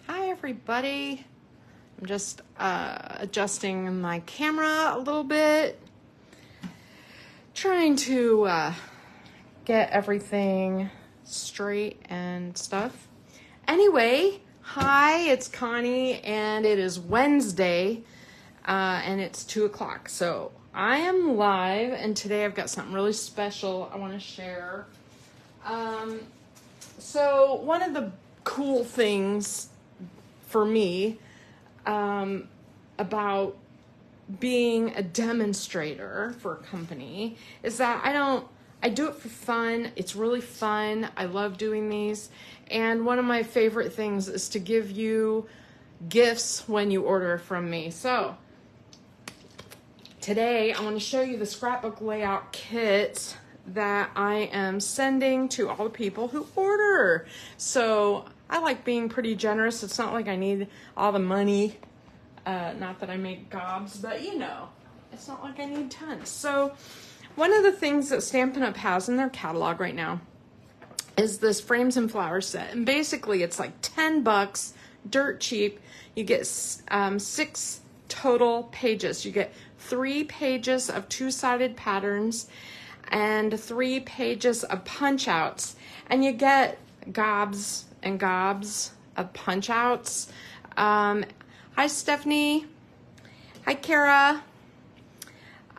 Hi everybody. I'm just adjusting my camera a little bit, trying to get everything straight and stuff. Anyway, hi, it's Connie and it is Wednesday and it's 2 o'clock. So I am live and today I've got something really special I want to share. So one of the cool things for me about being a demonstrator for a company is that I do it for fun. It's really fun. I love doing these. And one of my favorite things is to give you gifts when you order from me. So today I want to show you the scrapbook layout kit that I am sending to all the people who order. So I like being pretty generous. It's not like I need all the money. Not that I make gobs, but you know, it's not like I need tons. So one of the things that Stampin' Up has in their catalog right now is this frames and flowers set. And basically it's like $10, dirt cheap. You get 6 total pages. You get 3 pages of 2-sided patterns and 3 pages of punch outs. And you get gobs and gobs of punch outs. Hi Stephanie. Hi Kara.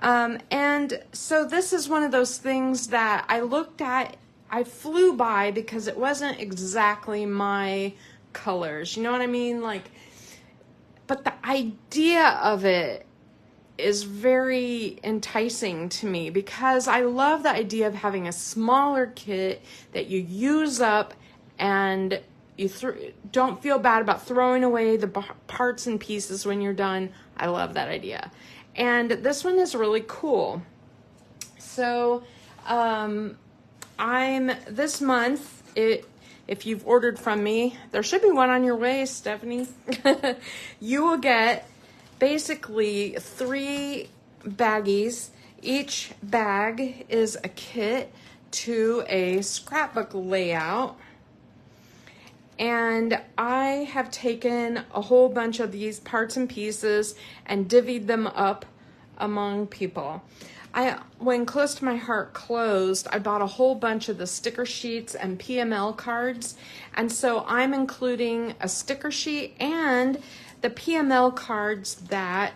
And so this is one of those things that I looked at, I flew by because it wasn't exactly my colors. You know what I mean? Like, but the idea of it is very enticing to me because I love the idea of having a smaller kit that you use up and you don't feel bad about throwing away the parts and pieces when you're done. I love that idea. And this one is really cool. So this month, if you've ordered from me, there should be one on your way, Stephanie. You will get basically 3 baggies. Each bag is a kit to a scrapbook layout. And I have taken a whole bunch of these parts and pieces and divvied them up among people. When Close to My Heart closed, I bought a whole bunch of the sticker sheets and PML cards. And so I'm including a sticker sheet and the PML cards that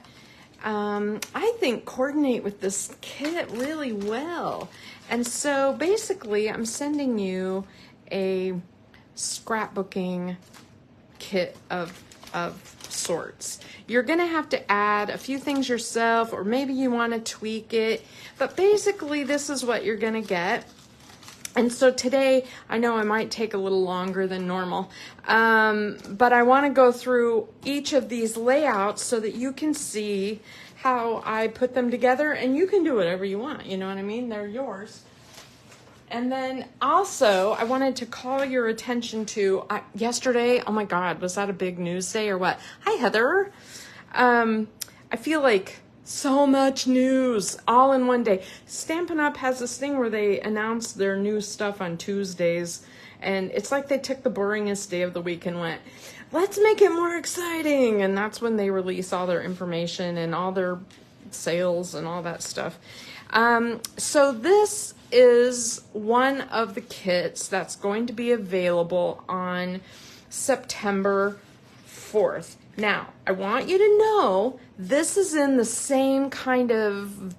I think coordinate with this kit really well. And so basically I'm sending you a scrapbooking kit of sorts. You're gonna have to add a few things yourself, or maybe you want to tweak it, but basically this is what you're gonna get. And so today, I know I might take a little longer than normal, but I want to go through each of these layouts so that you can see how I put them together, and you can do whatever you want, you know what I mean? They're yours. And then also, I wanted to call your attention to yesterday. Oh my God, was that a big news day or what? Hi, Heather. I feel like so much news all in one day. Stampin' Up has this thing where they announce their new stuff on Tuesdays. And it's like they took the boringest day of the week and went, let's make it more exciting. And that's when they release all their information and all their sales and all that stuff. So this is one of the kits that's going to be available on September 4th. Now, I want you to know this is in the same kind of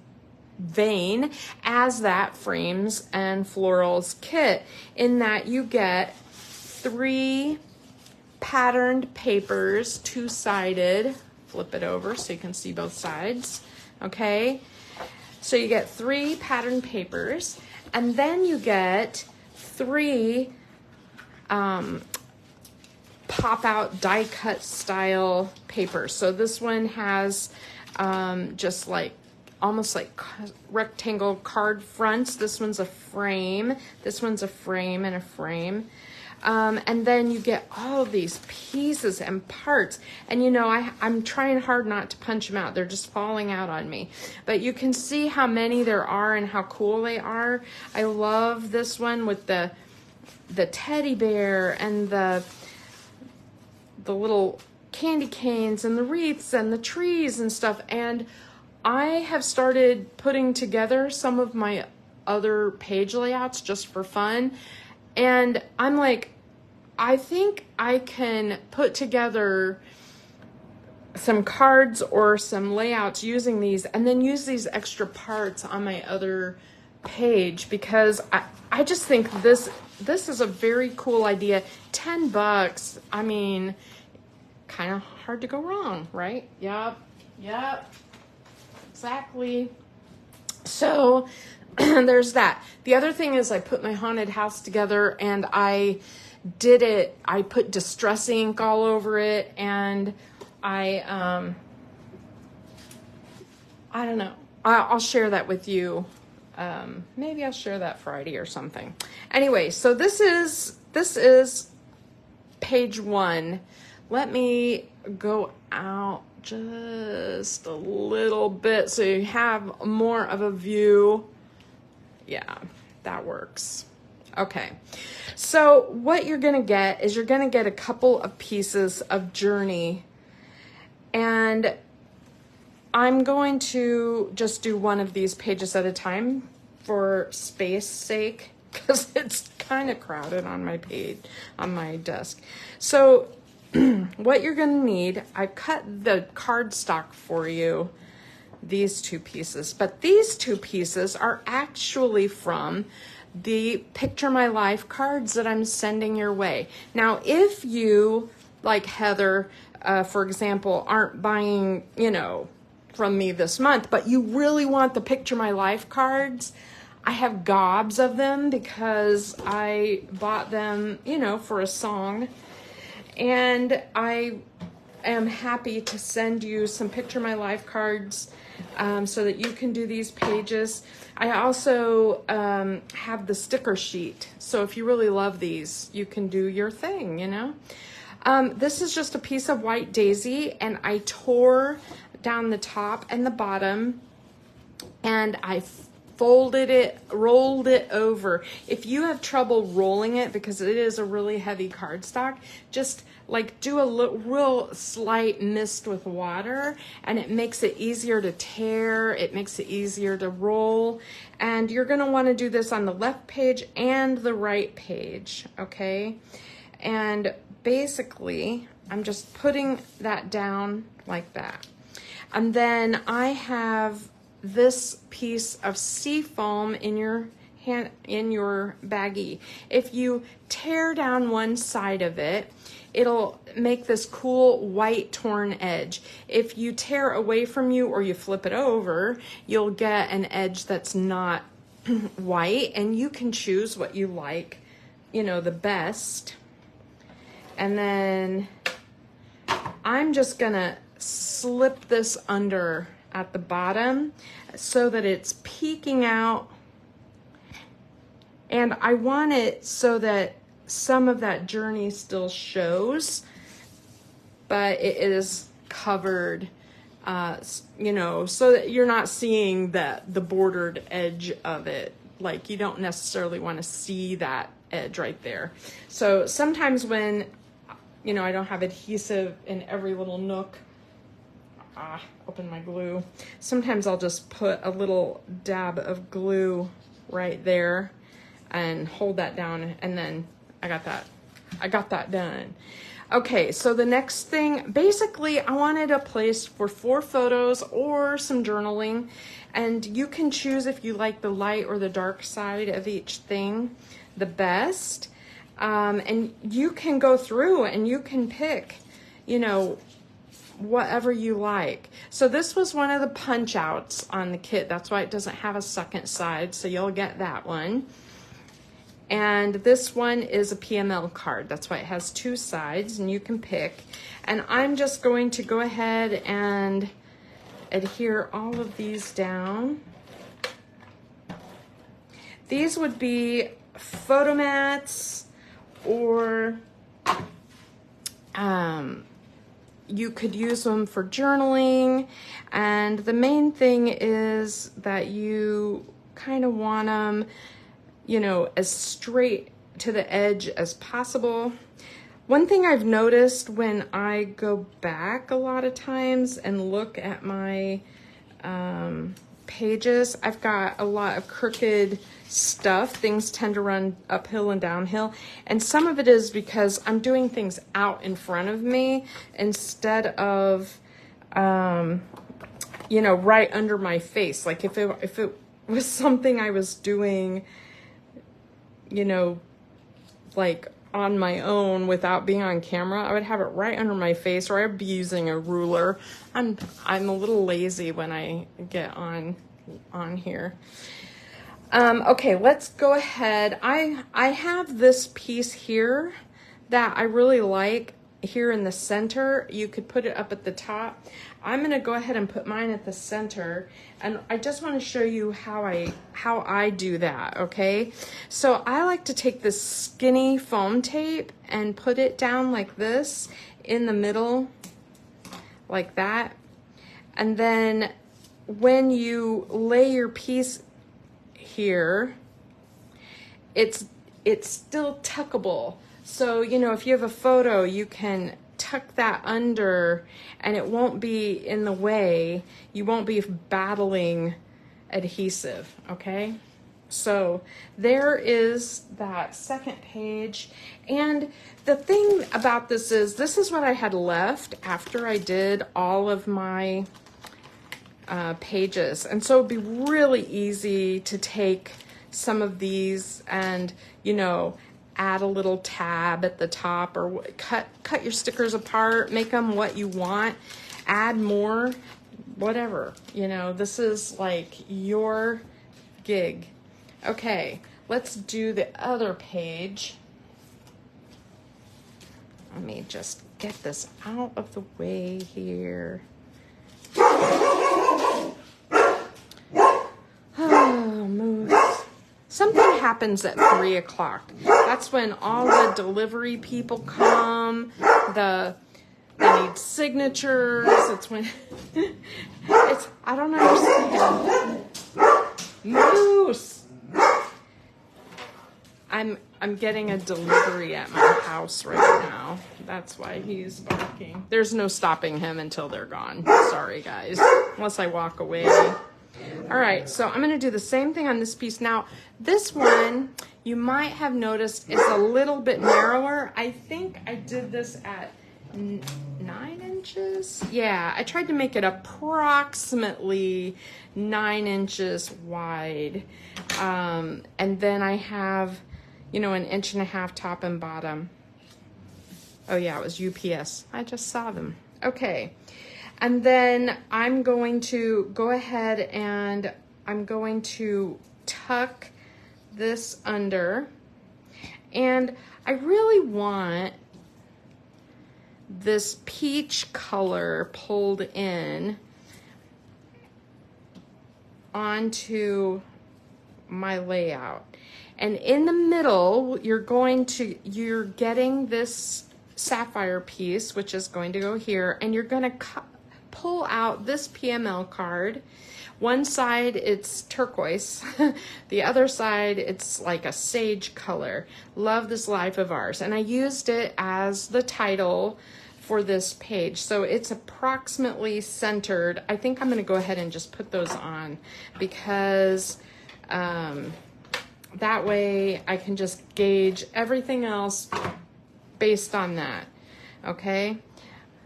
vein as that Frames and Florals kit, in that you get 3 patterned papers, 2-sided. Flip it over so you can see both sides, okay? So you get 3 patterned papers, and then you get 3 pop-out die-cut style papers. So this one has just like almost like rectangle card fronts. This one's a frame. This one's a frame and a frame. And then you get all of these pieces and parts. And you know, I'm trying hard not to punch them out. They're just falling out on me. But you can see how many there are and how cool they are. I love this one with the teddy bear and the the little candy canes and the wreaths and the trees and stuff. And I have started putting together some of my other page layouts just for fun. And I'm like, I think I can put together some cards or some layouts using these, and then use these extra parts on my other page, because I just think this is a very cool idea. $10. I mean, kind of hard to go wrong, right? Yep. Exactly. So there's that. The other thing is I put my haunted house together, and I put distress ink all over it, and I don't know. I'll share that with you. Maybe I'll share that Friday or something. Anyway, so this is page 1. Let me go out just a little bit so you have more of a view. Yeah, that works. Okay, so what you're gonna get is you're gonna get a couple of pieces of journey, and I'm going to just do one of these pages at a time for space sake, because it's kind of crowded on my page, on my desk. So what you're going to need, I've cut the cardstock for you, these 2 pieces, but these 2 pieces are actually from the Picture My Life cards that I'm sending your way. Now, if you, like Heather, for example, aren't buying, from me this month, but you really want the Picture My Life cards, I have gobs of them because I bought them, for a song. And I am happy to send you some Picture My Life cards so that you can do these pages. I also have the sticker sheet. So if you really love these, you can do your thing, This is just a piece of white daisy, and I tore down the top and the bottom, and I folded it, rolled it over. If you have trouble rolling it because it is a really heavy cardstock, just like do a real slight mist with water, and it makes it easier to tear, it makes it easier to roll. And you're going to want to do this on the left page and the right page, okay? And basically, I'm just putting that down like that. And then I have this piece of seafoam in your hand, in your baggie. If you tear down one side of it, it'll make this cool white torn edge. If you tear away from you or you flip it over, you'll get an edge that's not white, and you can choose what you like, the best. And then I'm just gonna slip this under at the bottom so that it's peeking out, and I want it so that some of that journey still shows, but it is covered, so that you're not seeing the bordered edge of it. Like, you don't necessarily want to see that edge right there. So sometimes when I don't have adhesive in every little nook, open my glue. Sometimes I'll just put a little dab of glue right there and hold that down, and then I got that done. Okay, so the next thing, basically I wanted a place for 4 photos or some journaling, and you can choose if you like the light or the dark side of each thing the best. And you can go through and you can pick, whatever you like. So this was one of the punch outs on the kit. That's why it doesn't have a second side, so you'll get that one. And this one is a PML card. That's why it has 2 sides, and you can pick. And I'm just going to go ahead and adhere all of these down. These would be photo mats, or you could use them for journaling. And the main thing is that you kind of want them, as straight to the edge as possible. One thing I've noticed when I go back a lot of times and look at my pages, I've got a lot of crooked stuff. Things tend to run uphill and downhill. And some of it is because I'm doing things out in front of me instead of, you know, right under my face. Like if it was something I was doing, you know, like on my own without being on camera, I would have it right under my face, or I'd be using a ruler. I'm a little lazy when I get on here. Okay, let's go ahead. I have this piece here that I really like here in the center. You could put it up at the top. I'm gonna go ahead and put mine at the center, and I just want to show you how I do that, okay? So I like to take this skinny foam tape and put it down like this in the middle, like that. And then when you lay your piece here, it's still tuckable. So, you know, if you have a photo, you can tuck that under and it won't be in the way. You won't be battling adhesive, okay? So there is that second page. And the thing about this is what I had left after I did all of my pages. And so it'd be really easy to take some of these and, you know, add a little tab at the top, or cut your stickers apart, make them what you want, add more, whatever. You know, this is like your gig. Okay, let's do the other page. Let me just get this out of the way here. Oh, moose. Something happens at 3 o'clock. That's when all the delivery people come. They need signatures. It's when I don't understand. Moose. I'm getting a delivery at my house right now. That's why he's barking. There's no stopping him until they're gone. Sorry, guys. Unless I walk away. All right, so I'm going to do the same thing on this piece. Now, this one, you might have noticed, is a little bit narrower. I think I did this at 9 inches. Yeah, I tried to make it approximately 9 inches wide. And then I have, you know, 1.5 inches top and bottom. Oh yeah, it was UPS. I just saw them. Okay. And then I'm going to go ahead and I'm going to tuck this under. And I really want this peach color pulled in onto my layout. And in the middle, you're getting this sapphire piece, which is going to go here, and you're going to pull out this PML card. One side it's turquoise, the other side it's like a sage color. Love This Life of Ours. And I used it as the title for this page. So it's approximately centered. I think I'm going to go ahead and just put those on because that way I can just gauge everything else based on that. Okay.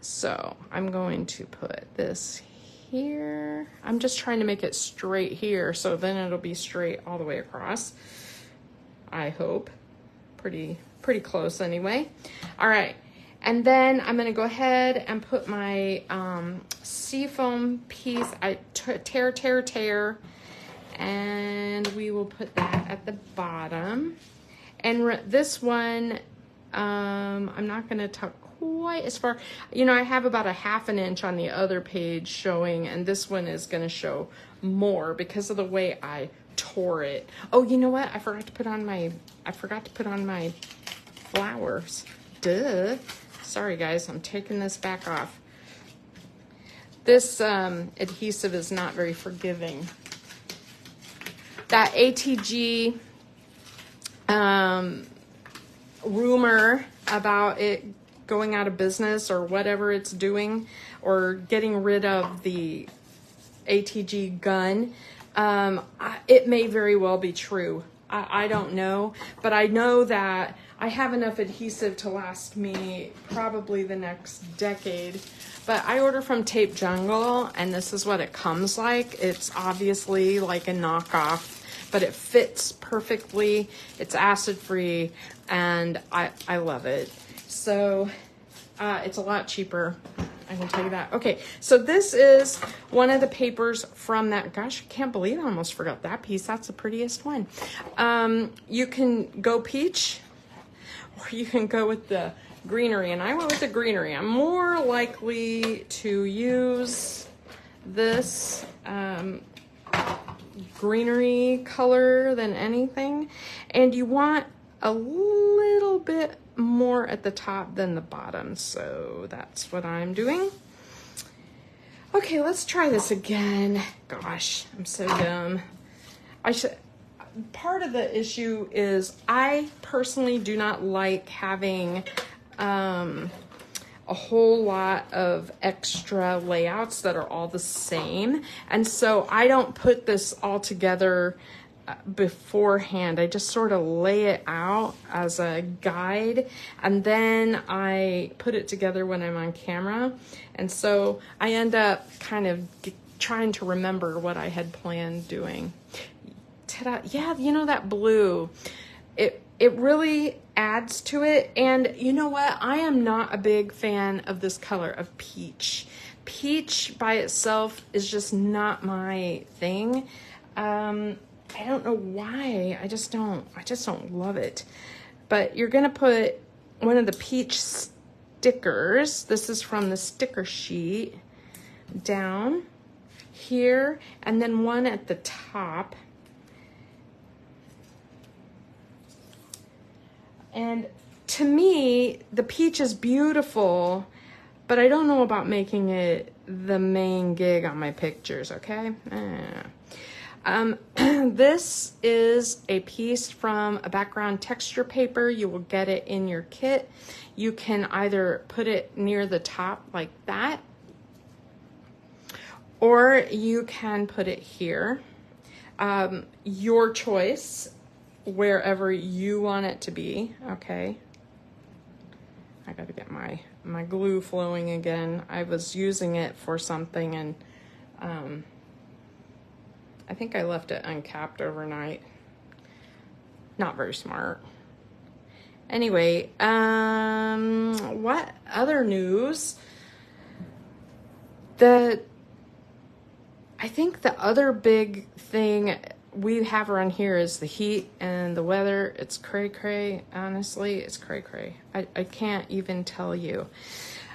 So I'm going to put this here. I'm just trying to make it straight here, so then it'll be straight all the way across. I hope. Pretty close anyway. All right. And then I'm going to go ahead and put my seafoam piece. I tear, and we will put that at the bottom. And this one, I'm not going to tuck quite as far. You know, I have about 1/2 inch on the other page showing, and this one is going to show more because of the way I tore it. Oh, you know what? I forgot to put on my flowers. Duh. Sorry, guys. I'm taking this back off. This adhesive is not very forgiving. That ATG rumor about it going out of business or whatever it's doing, or getting rid of the ATG gun. It may very well be true. I don't know, but I know that I have enough adhesive to last me probably the next decade. But I order from Tape Jungle, and this is what it comes like. It's obviously like a knockoff, but it fits perfectly. It's acid free, and I love it. So it's a lot cheaper, I can tell you that. Okay, so this is one of the papers from that. Gosh, I can't believe I almost forgot that piece. That's the prettiest one. You can go peach, or you can go with the greenery, and I went with the greenery. I'm more likely to use this greenery color than anything, and you want a little bit more at the top than the bottom, so that's what I'm doing. Okay, let's try this again. Gosh, I'm so dumb. Part of the issue is I personally do not like having a whole lot of extra layouts that are all the same, and so I don't put this all together beforehand. I just sort of lay it out as a guide, and then I put it together when I'm on camera, and so I end up kind of trying to remember what I had planned doing. Ta-da. Yeah, you know, that blue, it really adds to it. And you know what, I am not a big fan of this color of peach. Peach by itself is just not my thing. I don't know why. I just don't love it. But you're gonna put one of the peach stickers. This is from the sticker sheet down here, and then one at the top. And to me, the peach is beautiful, but I don't know about making it the main gig on my pictures, okay? This is a piece from a background texture paper. You will get it in your kit. You can either put it near the top like that, or you can put it here. Your choice, wherever you want it to be, okay? I gotta get my glue flowing again. I was using it for something, and I think I left it uncapped overnight. Not very smart. Anyway, what other news? I think the other big thing we have around here is the heat and the weather. It's cray-cray, honestly. It's cray-cray. I can't even tell you.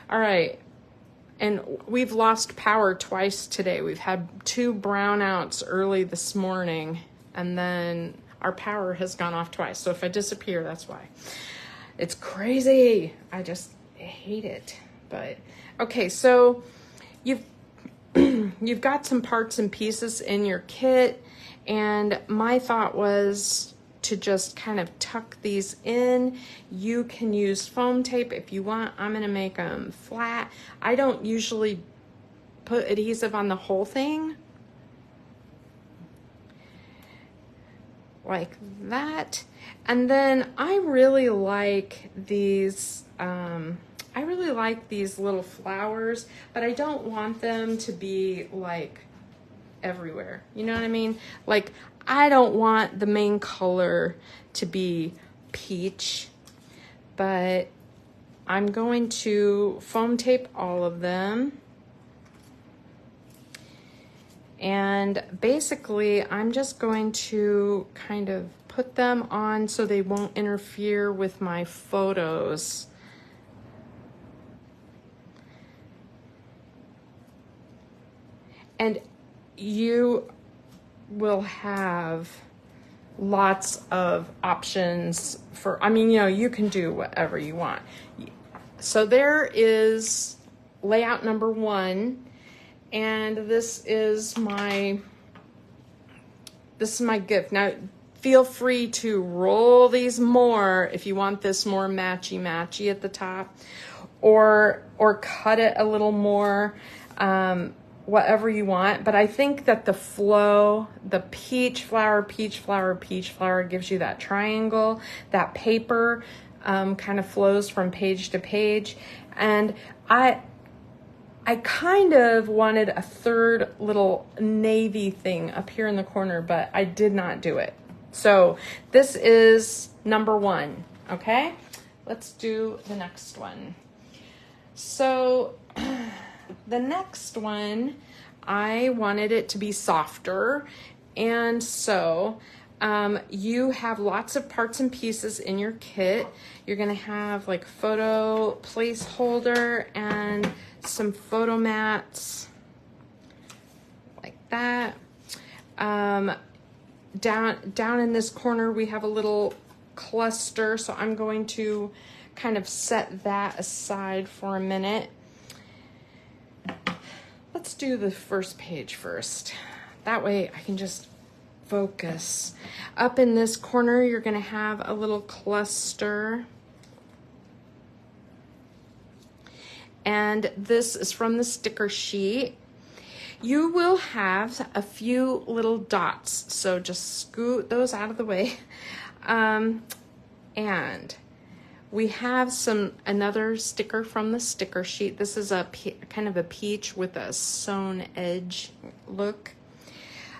All right. And we've lost power twice today. We've had 2 brownouts early this morning, and then our power has gone off twice. So if I disappear, that's why. It's crazy. I just hate it. But okay, so you've got some parts and pieces in your kit, and my thought was to just kind of tuck these in. You can use foam tape if you want. I'm gonna make them flat. I don't usually put adhesive on the whole thing like that. And then I really like these little flowers, but I don't want them to be like everywhere. You know what I mean? Like, I don't want the main color to be peach, but I'm going to foam tape all of them. And basically, I'm just going to kind of put them on so they won't interfere with my photos. And you will have lots of options for, I mean, you know, you can do whatever you want. So there is layout number 1, and this is my gift. Now, feel free to roll these more if you want this more matchy at the top, or cut it a little more, whatever you want. But I think that the flow, the peach flower, gives you that triangle. That paper kind of flows from page to page. And I kind of wanted a third little navy thing up here in the corner, but I did not do it. So this is number 1, okay? Let's do the next one. So the next one, I wanted it to be softer. And so you have lots of parts and pieces in your kit. You're gonna have like photo placeholder and some photo mats like that. Down in this corner, we have a little cluster. So I'm going to kind of set that aside for a minute. Let's do the first page first. That way I can just focus. Up in this corner, you're going to have a little cluster. And this is from the sticker sheet. You will have a few little dots, so just scoot those out of the way. And we have another sticker from the sticker sheet. This is a kind of a peach with a sewn edge look.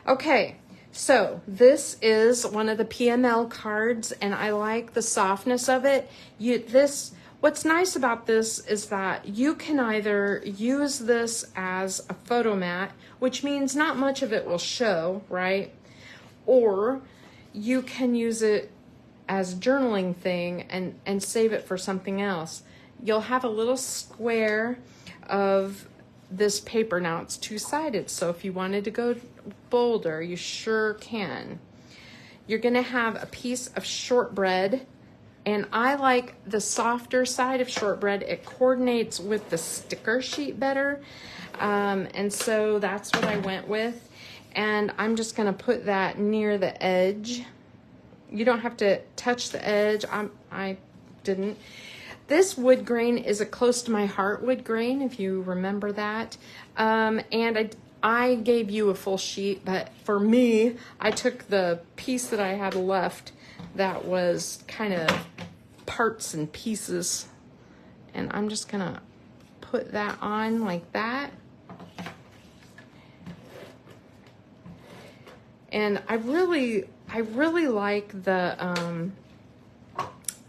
Okay, so this is one of the PML cards, and I like the softness of it. What's nice about this is that you can either use this as a photo mat, which means not much of it will show, right? Or you can use it as a journaling thing and save it for something else. You'll have a little square of this paper. Now it's two-sided, so if you wanted to go bolder, you sure can. You're gonna have a piece of shortbread, and I like the softer side of shortbread. It coordinates with the sticker sheet better, and so that's what I went with. And I'm just gonna put that near the edge. You don't have to touch the edge. I didn't. This wood grain is a close to my heart wood grain, if you remember that. And I gave you a full sheet, but for me, I took the piece that I had left that was kind of parts and pieces, and I'm just gonna put that on like that. And I really like the,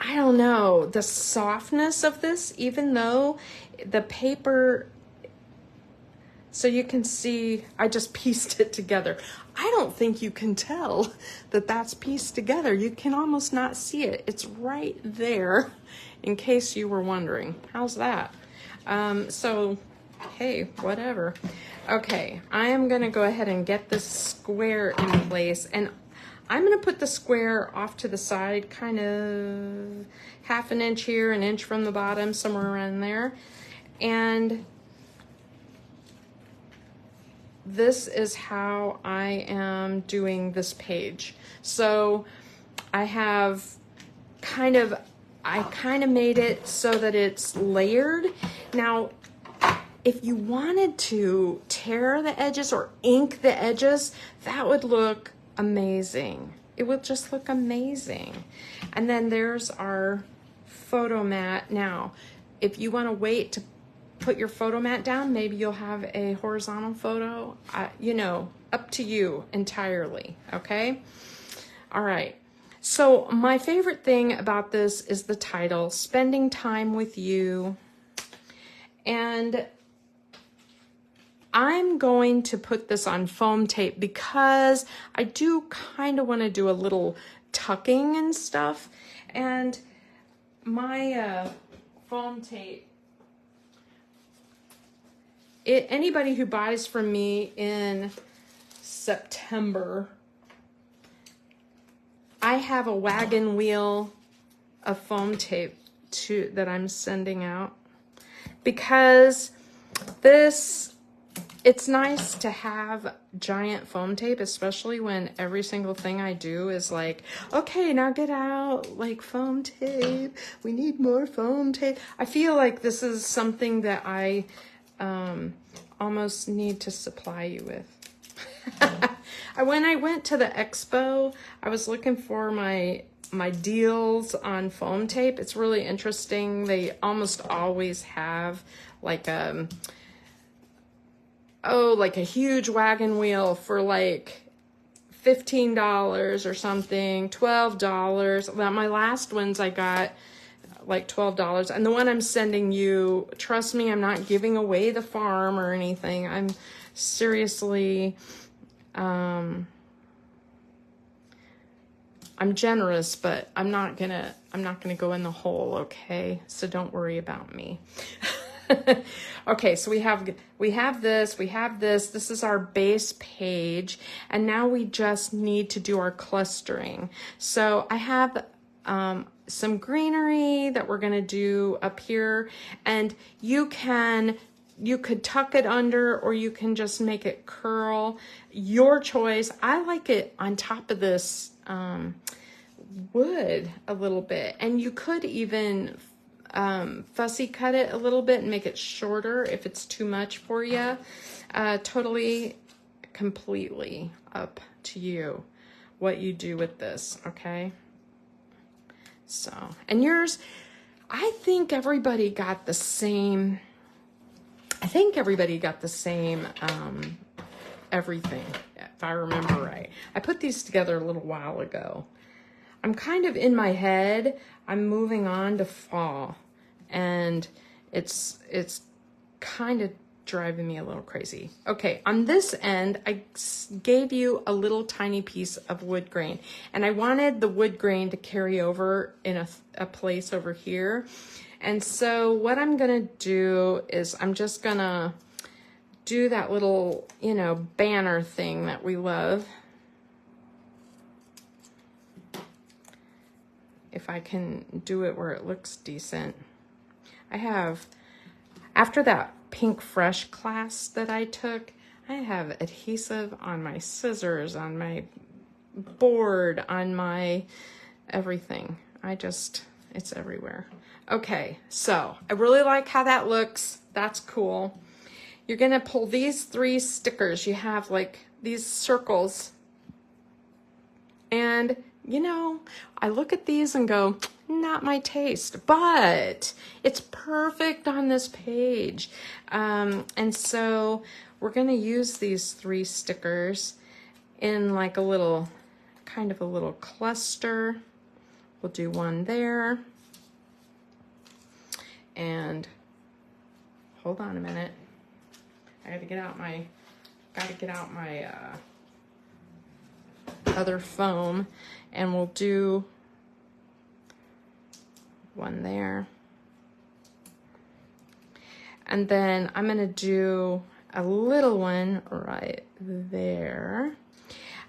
I don't know, the softness of this, even though the paper, so you can see, I just pieced it together. I don't think you can tell that that's pieced together. You can almost not see it. It's right there, in case you were wondering. How's that? So, hey, whatever. Okay, I am gonna go ahead and get this square in place, and I'm gonna put the square off to the side, kind of half an inch here, an inch from the bottom, somewhere around there. And this is how I am doing this page. So I kind of made it so that it's layered. Now, if you wanted to tear the edges or ink the edges, that would look amazing. It would just look amazing. And then there's our photo mat. Now, if you want to wait to put your photo mat down, maybe you'll have a horizontal photo, you know, up to you entirely, okay? All right. So my favorite thing about this is the title, Spending Time with You. And I'm going to put this on foam tape because I do kind of want to do a little tucking and stuff. And my foam tape, anybody who buys from me in September, I have a wagon wheel of foam tape that I'm sending out, because this It's nice to have giant foam tape, especially when every single thing I do is like, okay, now get out like foam tape. We need more foam tape. I feel like this is something that I almost need to supply you with. When I went to the expo, I was looking for my deals on foam tape. It's really interesting. They almost always have like like a huge wagon wheel for like $15 or something, $12. My last ones I got like $12. And the one I'm sending you, trust me, I'm not giving away the farm or anything. I'm seriously, I'm generous, but I'm not gonna go in the hole, okay? So don't worry about me. Okay, so we have this, this is our base page, and now we just need to do our clustering. So I have some greenery that we're gonna do up here, and you could tuck it under, or you can just make it curl, your choice. I like it on top of this wood a little bit, and you could even fussy cut it a little bit and make it shorter if it's too much for you. Totally, completely up to you what you do with this, okay? So, and yours, I think everybody got the same, everything, if I remember right. I put these together a little while ago. I'm kind of in my head, I'm moving on to fall, and it's kind of driving me a little crazy. Okay, on this end, I gave you a little tiny piece of wood grain, and I wanted the wood grain to carry over in a place over here. And so what I'm gonna do is I'm just gonna do that little, banner thing that we love. If I can do it where it looks decent. I have, after that Pink Fresh class that I took, I have adhesive on my scissors, on my board, on my everything. It's everywhere. Okay, so I really like how that looks. That's cool. You're gonna pull these 3 stickers. You have like these circles, and I look at these and go, not my taste, but it's perfect on this page. And so we're going to use these 3 stickers in like a little cluster. We'll do one there. And hold on a minute. I got to get out my other foam, and we'll do one there, and then I'm gonna do a little one right there,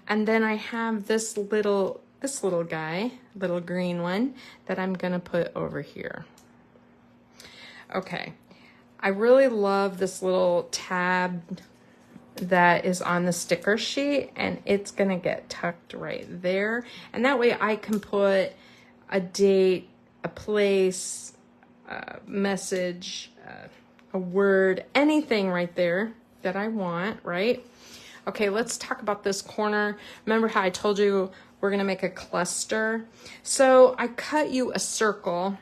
and then I have this little guy, little green one, that I'm gonna put over here. Okay, I really love this little tab that is on the sticker sheet, and it's gonna get tucked right there, and that way I can put a date, a place, a message, a word, anything right there that I want, right? Okay, let's talk about this corner. Remember how I told you we're gonna make a cluster? So I cut you a circle,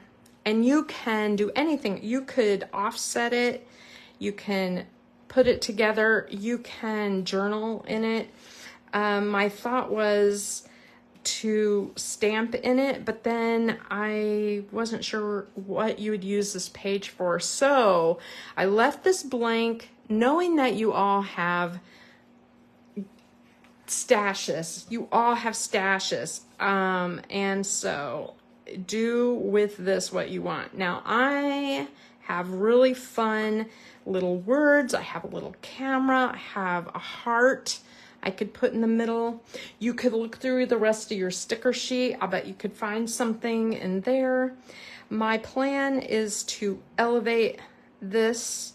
and you can do anything. You could offset it, you can put it together, you can journal in it. My thought was to stamp in it, but then I wasn't sure what you would use this page for. So I left this blank, knowing that you all have stashes. And so do with this what you want. Now I have really fun little words. I have a little camera. I have a heart I could put in the middle. You could look through the rest of your sticker sheet. I'll bet you could find something in there. My plan is to elevate this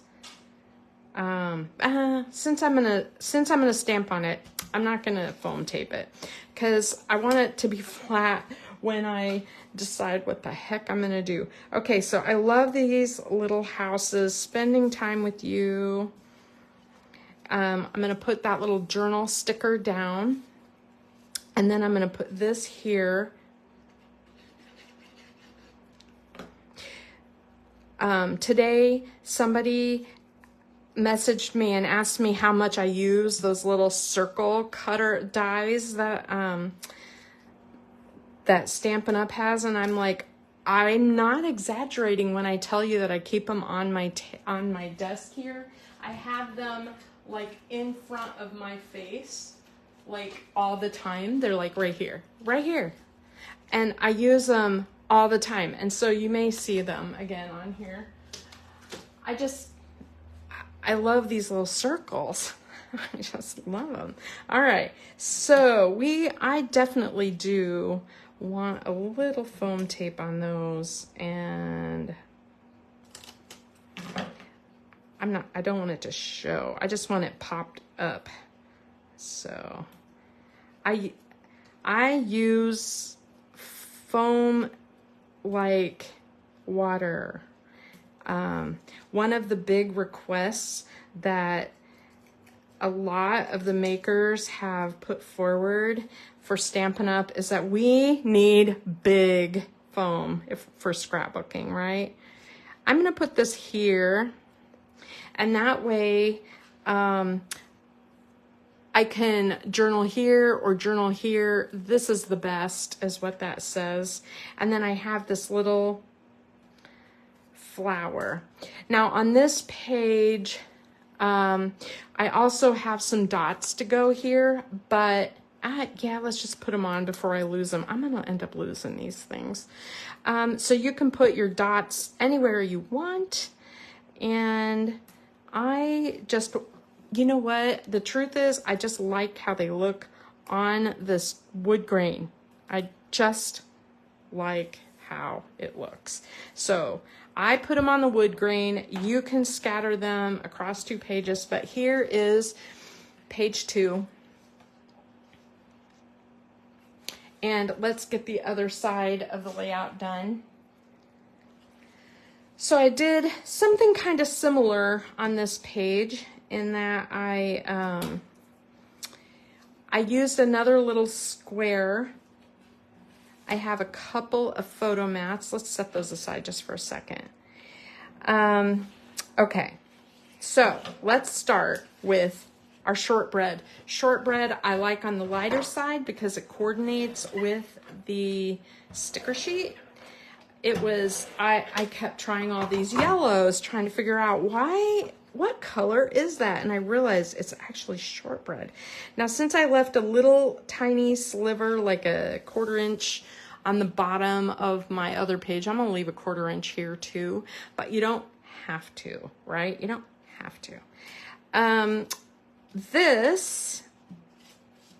since I'm gonna stamp on it, I'm not gonna foam tape it because I want it to be flat when I decide what the heck I'm gonna do. Okay, so I love these little houses, spending time with you. I'm gonna put that little journal sticker down, and then I'm gonna put this here. Today, somebody messaged me and asked me how much I use those little circle cutter dies that that Stampin' Up has, and I'm like, I'm not exaggerating when I tell you that I keep them on my desk here. I have them like in front of my face, like all the time. They're like right here, and I use them all the time, and so you may see them again on here. I love these little circles. I just love them. All right, so I definitely do want a little foam tape on those, and I don't want it to show. I just want it popped up. So I use foam like water. One of the big requests that a lot of the makers have put forward for Stampin' Up is that we need big foam for scrapbooking, right? I'm gonna put this here, and that way I can journal here or journal here. This is the best, is what that says. And then I have this little flower. Now on this page, I also have some dots to go here, but yeah, let's just put them on before I lose them. I'm gonna end up losing these things. So you can put your dots anywhere you want, and you know what? The truth is, I just like how they look on this wood grain. I just like how it looks. So I put them on the wood grain. You can scatter them across 2 pages, but here is page 2. And let's get the other side of the layout done. So I did something kind of similar on this page in that I used another little square. I have a couple of photo mats. Let's set those aside just for a second. Okay, so let's start with our shortbread. Shortbread I like on the lighter side because it coordinates with the sticker sheet. I kept trying all these yellows, trying to figure out what color is that? And I realized it's actually shortbread. Now, since I left a little tiny sliver, like a 1/4 inch on the bottom of my other page, I'm gonna leave a 1/4 inch here too, but you don't have to, right? You don't have to. This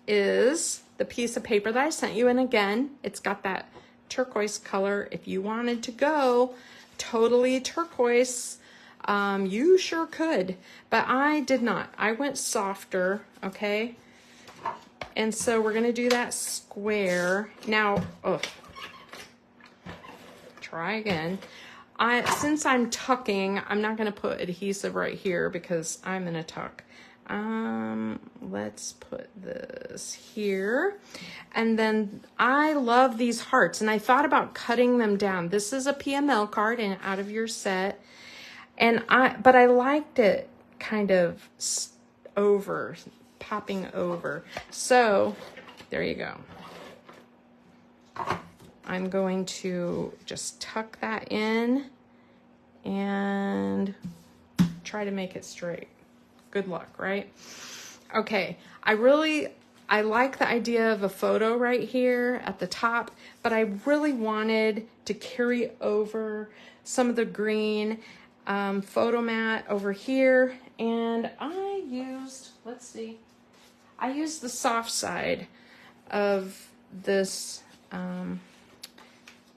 is the piece of paper that I sent you, and again, it's got that turquoise color. If you wanted to go totally turquoise, you sure could, but I did not. I went softer, okay? And so we're gonna do that square. Now, try again. Since I'm tucking, I'm not gonna put adhesive right here because I'm gonna tuck. Let's put this here. And then I love these hearts, and I thought about cutting them down. This is a PML card and out of your set. But I liked it kind of popping over. So there you go. I'm going to just tuck that in and try to make it straight. Good luck, right? Okay, I like the idea of a photo right here at the top, but I really wanted to carry over some of the green photo mat over here, and I used, let's see, I used the soft side of this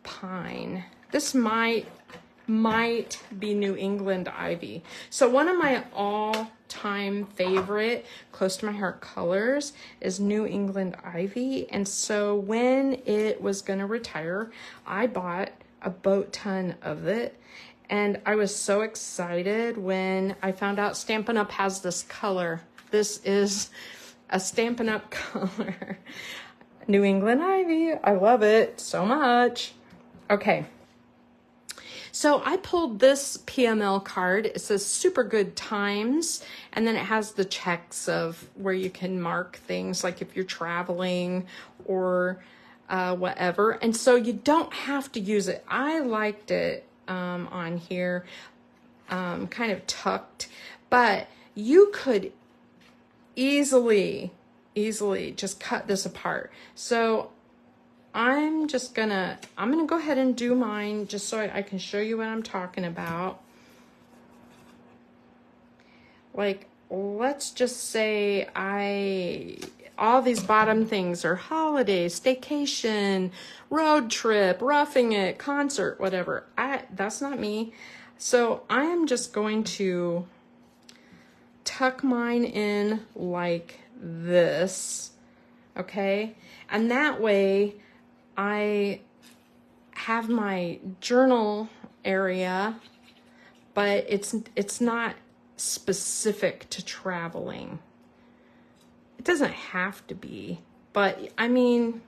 pine. This might be New England ivy. So one of my all all-time favorite close to my heart colors is New England Ivy. And so when it was going to retire, I bought a boat ton of it. And I was so excited when I found out Stampin' Up! Has this color. This is a Stampin' Up! Color. New England Ivy. I love it so much. Okay. So I pulled this PML card. It says super good times. And then it has the checks of where you can mark things like if you're traveling or whatever. And so you don't have to use it. I liked it on here, kind of tucked, but you could easily just cut this apart. So I'm gonna go ahead and do mine just so I can show you what I'm talking about. Like, let's just say all these bottom things are holiday, staycation, road trip, roughing it, concert, whatever. That's not me. So I am just going to tuck mine in like this, okay? And that way I have my journal area, but it's not specific to traveling. It doesn't have to be, but I mean,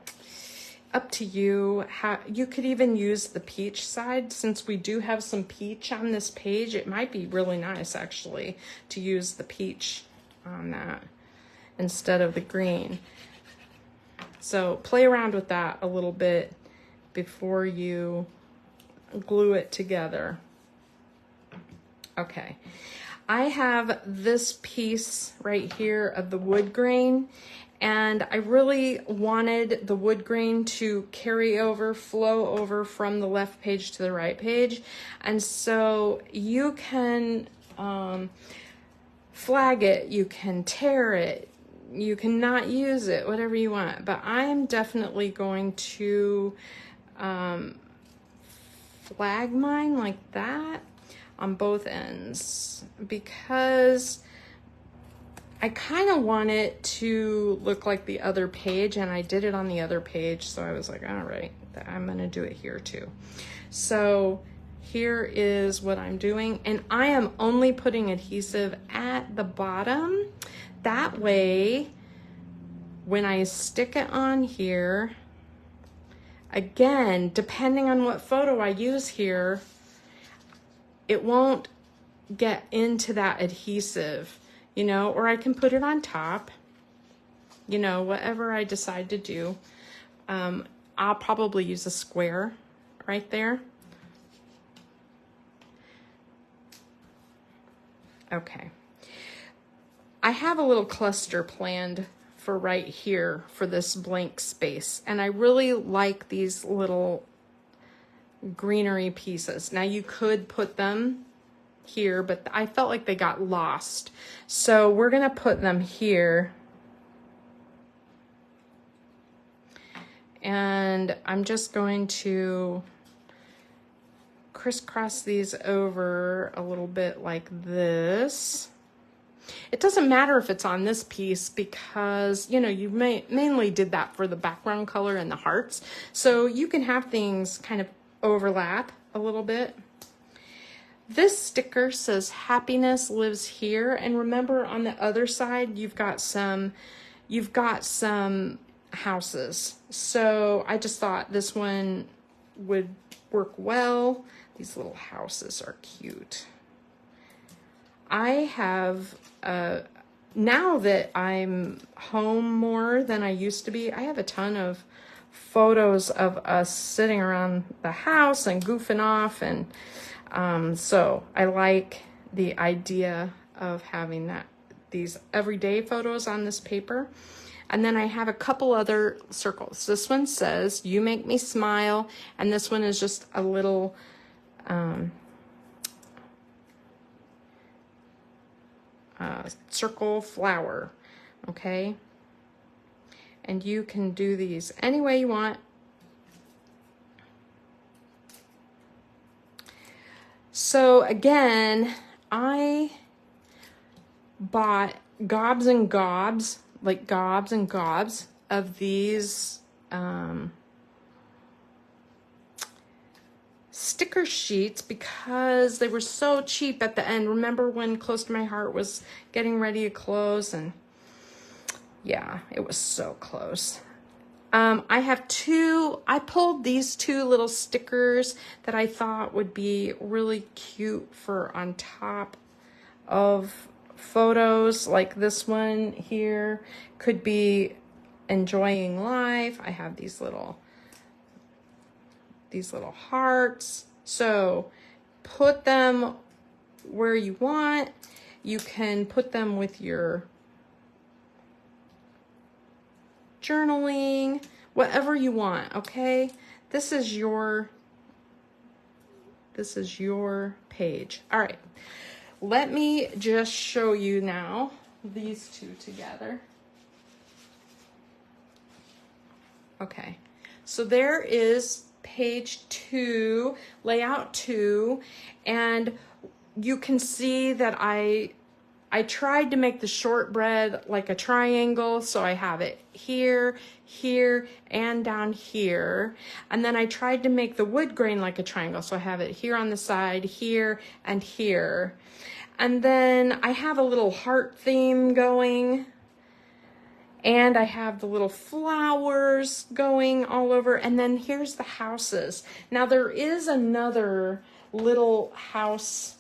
up to you. You could even use the peach side, since we do have some peach on this page. It might be really nice actually to use the peach on that instead of the green. So play around with that a little bit before you glue it together. Okay. I have this piece right here of the wood grain, and I really wanted the wood grain to carry over, flow over from the left page to the right page. And so you can flag it, you can tear it, you can not use it, whatever you want. But I am definitely going to flag mine like that on both ends, because I kind of want it to look like the other page, and I did it on the other page, so I was like, all right, I'm gonna do it here too. So here is what I'm doing, and I am only putting adhesive at the bottom. That way, when I stick it on here, again, depending on what photo I use here, it won't get into that adhesive, you know, or I can put it on top, you know, whatever I decide to do. I'll probably use a square right there. Okay. I have a little cluster planned for right here for this blank space, and I really like these little greenery pieces. Now you could put them here, but I felt like they got lost. So we're gonna put them here. And I'm just going to crisscross these over a little bit like this. It doesn't matter if it's on this piece, because, you know, you mainly did that for the background color and the hearts. So you can have things kind of overlap a little bit. This sticker says happiness lives here, and remember on the other side you've got some houses. So I just thought this one would work well. These little houses are cute. I have now that I'm home more than I used to be, I have a ton of photos of us sitting around the house and goofing off, and so I like the idea of having these everyday photos on this paper. And then I have a couple other circles. This one says, "You make me smile," and this one is just a little circle flower, okay? And you can do these any way you want. So again, I bought gobs and gobs, like gobs and gobs of these sticker sheets because they were so cheap at the end. Remember when Close to My Heart was getting ready to close? And yeah, it was so close. I pulled these two little stickers that I thought would be really cute for on top of photos, like this one here could be enjoying life. I have these little hearts. So put them where you want. You can put them with your journaling, whatever you want, okay? This is your page. All right. Let me just show you now these two together. Okay. So there is page 2, layout 2, and you can see that I tried to make the shortbread like a triangle, so I have it here, here, and down here. And then I tried to make the wood grain like a triangle, so I have it here on the side, here, and here. And then I have a little heart theme going, and I have the little flowers going all over, and then here's the houses. Now there is another little house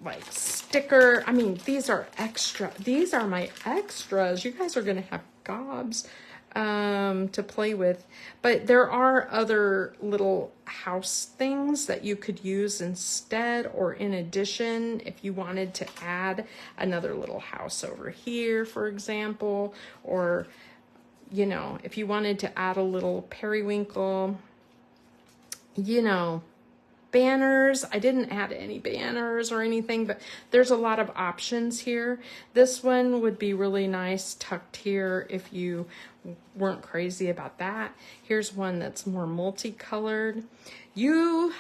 like sticker. I mean, these are extra. These are my extras. You guys are gonna have gobs to play with, but there are other little house things that you could use instead or in addition if you wanted to add another little house over here, for example, or you know, if you wanted to add a little periwinkle, you know, banners. I didn't add any banners or anything, but there's a lot of options here. This one would be really nice tucked here if you weren't crazy about that. Here's one that's more multicolored. You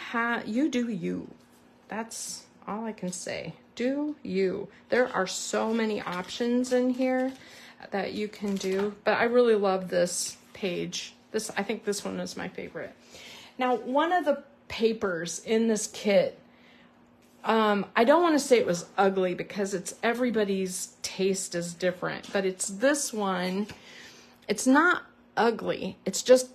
do you. That's all I can say. Do you. There are so many options in here that you can do, but I really love this page. I think this one is my favorite. Now, one of the papers in this kit, I don't want to say it was ugly because it's everybody's taste is different, but it's this one. It's not ugly. It's just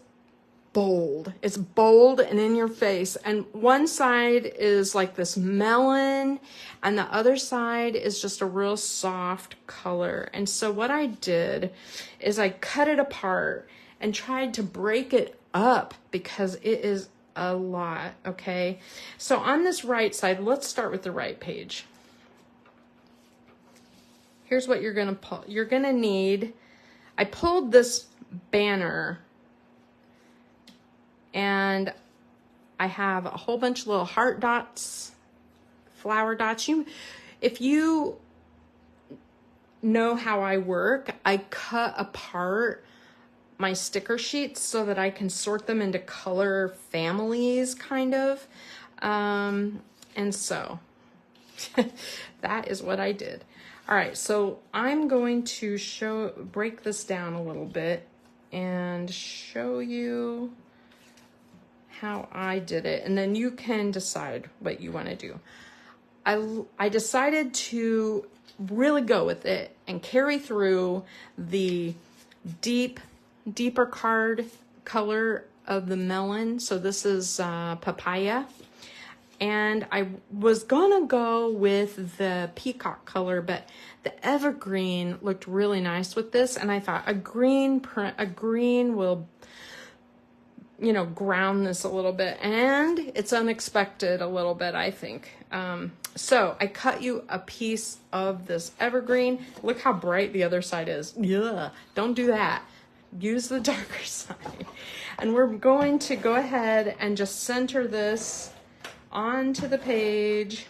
bold. It's bold and in your face. And one side is like this melon and the other side is just a real soft color. And so what I did is I cut it apart and tried to break it up because it is a lot, okay? So on this right side, let's start with the right page. Here's what you're gonna pull. You're gonna need, I pulled this banner and I have a whole bunch of little heart dots, flower dots. If you know how I work, I cut apart my sticker sheets so that I can sort them into color families, kind of. And so that is what I did. All right, so I'm going to break this down a little bit and show you how I did it, and then you can decide what you want to do. I decided to really go with it and carry through the deeper card color of the melon. So this is papaya, and I was gonna go with the peacock color, but the evergreen looked really nice with this, and I thought a green will, you know, ground this a little bit, and it's unexpected a little bit, I think. So I cut you a piece of this evergreen. Look how bright the other side is. Yeah, don't do that. Use the darker side. And we're going to go ahead and just center this onto the page.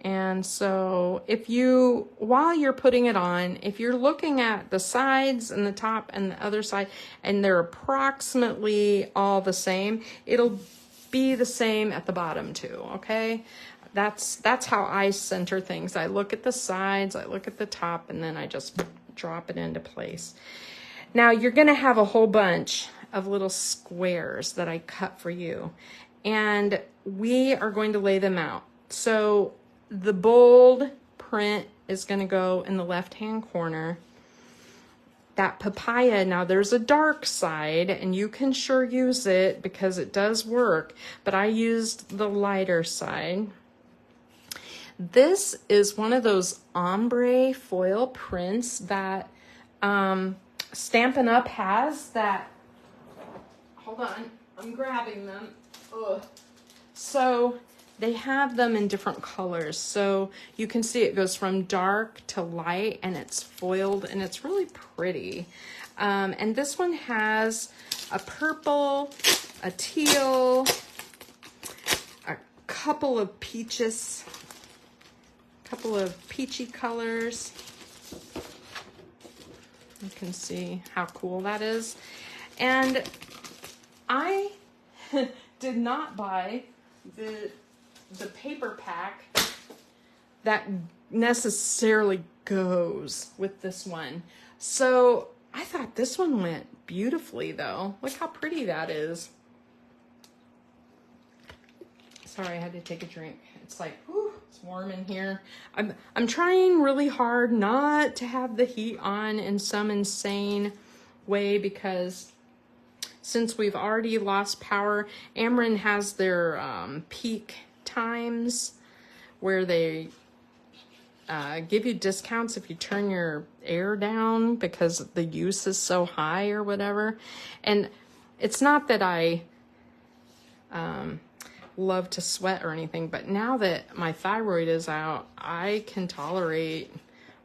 And so while you're putting it on, if you're looking at the sides and the top and the other side, and they're approximately all the same, it'll be the same at the bottom too, okay? That's how I center things. I look at the sides, I look at the top, and then I just drop it into place. Now you're gonna have a whole bunch of little squares that I cut for you, and we are going to lay them out. So the bold print is gonna go in the left-hand corner. That papaya, now there's a dark side, and you can sure use it because it does work, but I used the lighter side. This is one of those ombre foil prints that Stampin' Up has that, hold on, I'm grabbing them. Ugh. So they have them in different colors. So you can see it goes from dark to light, and it's foiled, and it's really pretty. And this one has a purple, a teal, a couple of peaches, couple of peachy colors. You can see how cool that is. And I did not buy the paper pack that necessarily goes with this one. So I thought this one went beautifully though. Look how pretty that is. Sorry, I had to take a drink. It's like, whew, it's warm in here. I'm trying really hard not to have the heat on in some insane way, because since we've already lost power, Ameren has their peak times where they give you discounts if you turn your air down because the use is so high or whatever. And it's not that I love to sweat or anything, but now that my thyroid is out, I can tolerate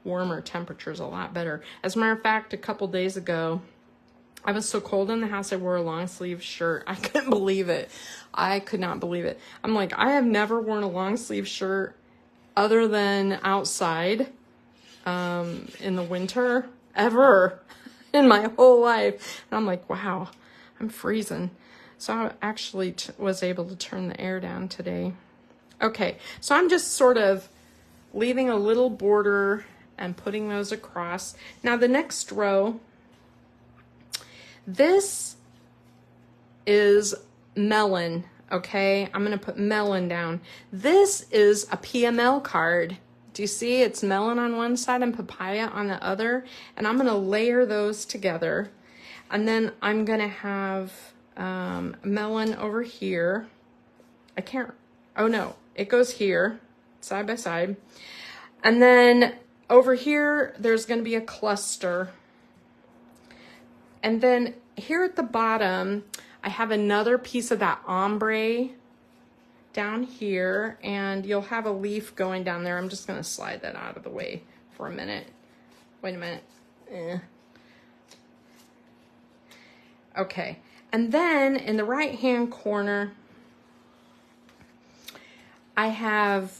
warmer temperatures a lot better. As a matter of fact, a couple days ago, I was so cold in the house, I wore a long sleeve shirt. I couldn't believe it. I could not believe it. I'm like, I have never worn a long sleeve shirt other than outside in the winter ever in my whole life. And I'm like, wow, I'm freezing. So I actually was able to turn the air down today. Okay, so I'm just sort of leaving a little border and putting those across. Now the next row, this is melon, okay? I'm gonna put melon down. This is a PML card. Do you see? It's melon on one side and papaya on the other. And I'm gonna layer those together. And then I'm gonna have melon over here. I can't, oh no, it goes here, side by side. And then over here, there's gonna be a cluster. And then here at the bottom, I have another piece of that ombre down here, and you'll have a leaf going down there. I'm just gonna slide that out of the way for a minute. Wait a minute. Okay, and then in the right-hand corner, I have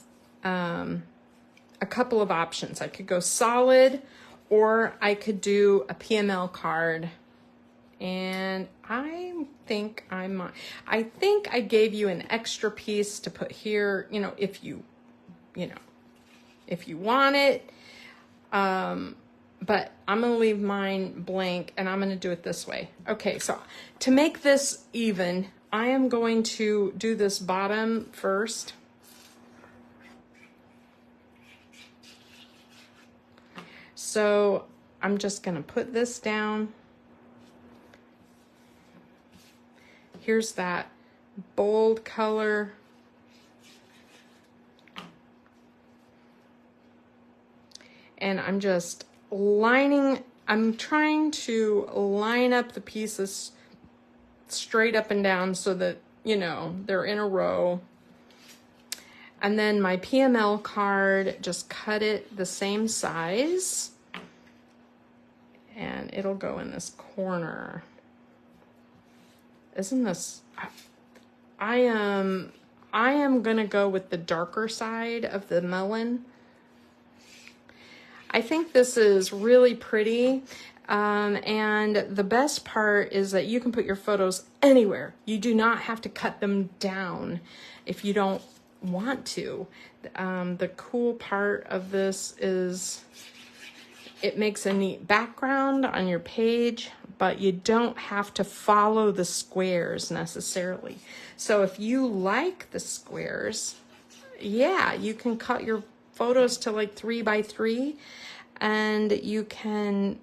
a couple of options. I could go solid, or I could do a PML card. And I think I gave you an extra piece to put here, you know, if you want it. But I'm gonna leave mine blank, and I'm gonna do it this way. Okay, so to make this even, I am going to do this bottom first. So I'm just gonna put this down. Here's that bold color. And I'm just I'm trying to line up the pieces straight up and down so that, you know, they're in a row. And then my PML card, just cut it the same size, and it'll go in this corner. Isn't this, I am gonna go with the darker side of the melon. I think this is really pretty. And the best part is that you can put your photos anywhere. You do not have to cut them down if you don't want to. The cool part of this is it makes a neat background on your page, but you don't have to follow the squares necessarily. So if you like the squares, yeah, you can cut your photos to like 3 by 3 and you can,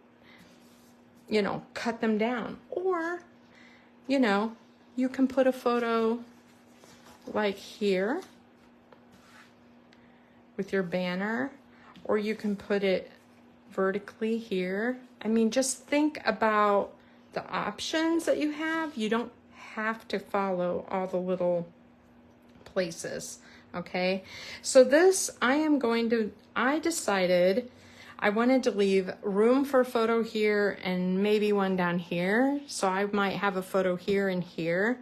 you know, cut them down. Or, you know, you can put a photo like here with your banner, or you can put it vertically here. I mean, just think about the options that you have. You don't have to follow all the little places, okay? So this, I decided I wanted to leave room for a photo here and maybe one down here. So I might have a photo here and here.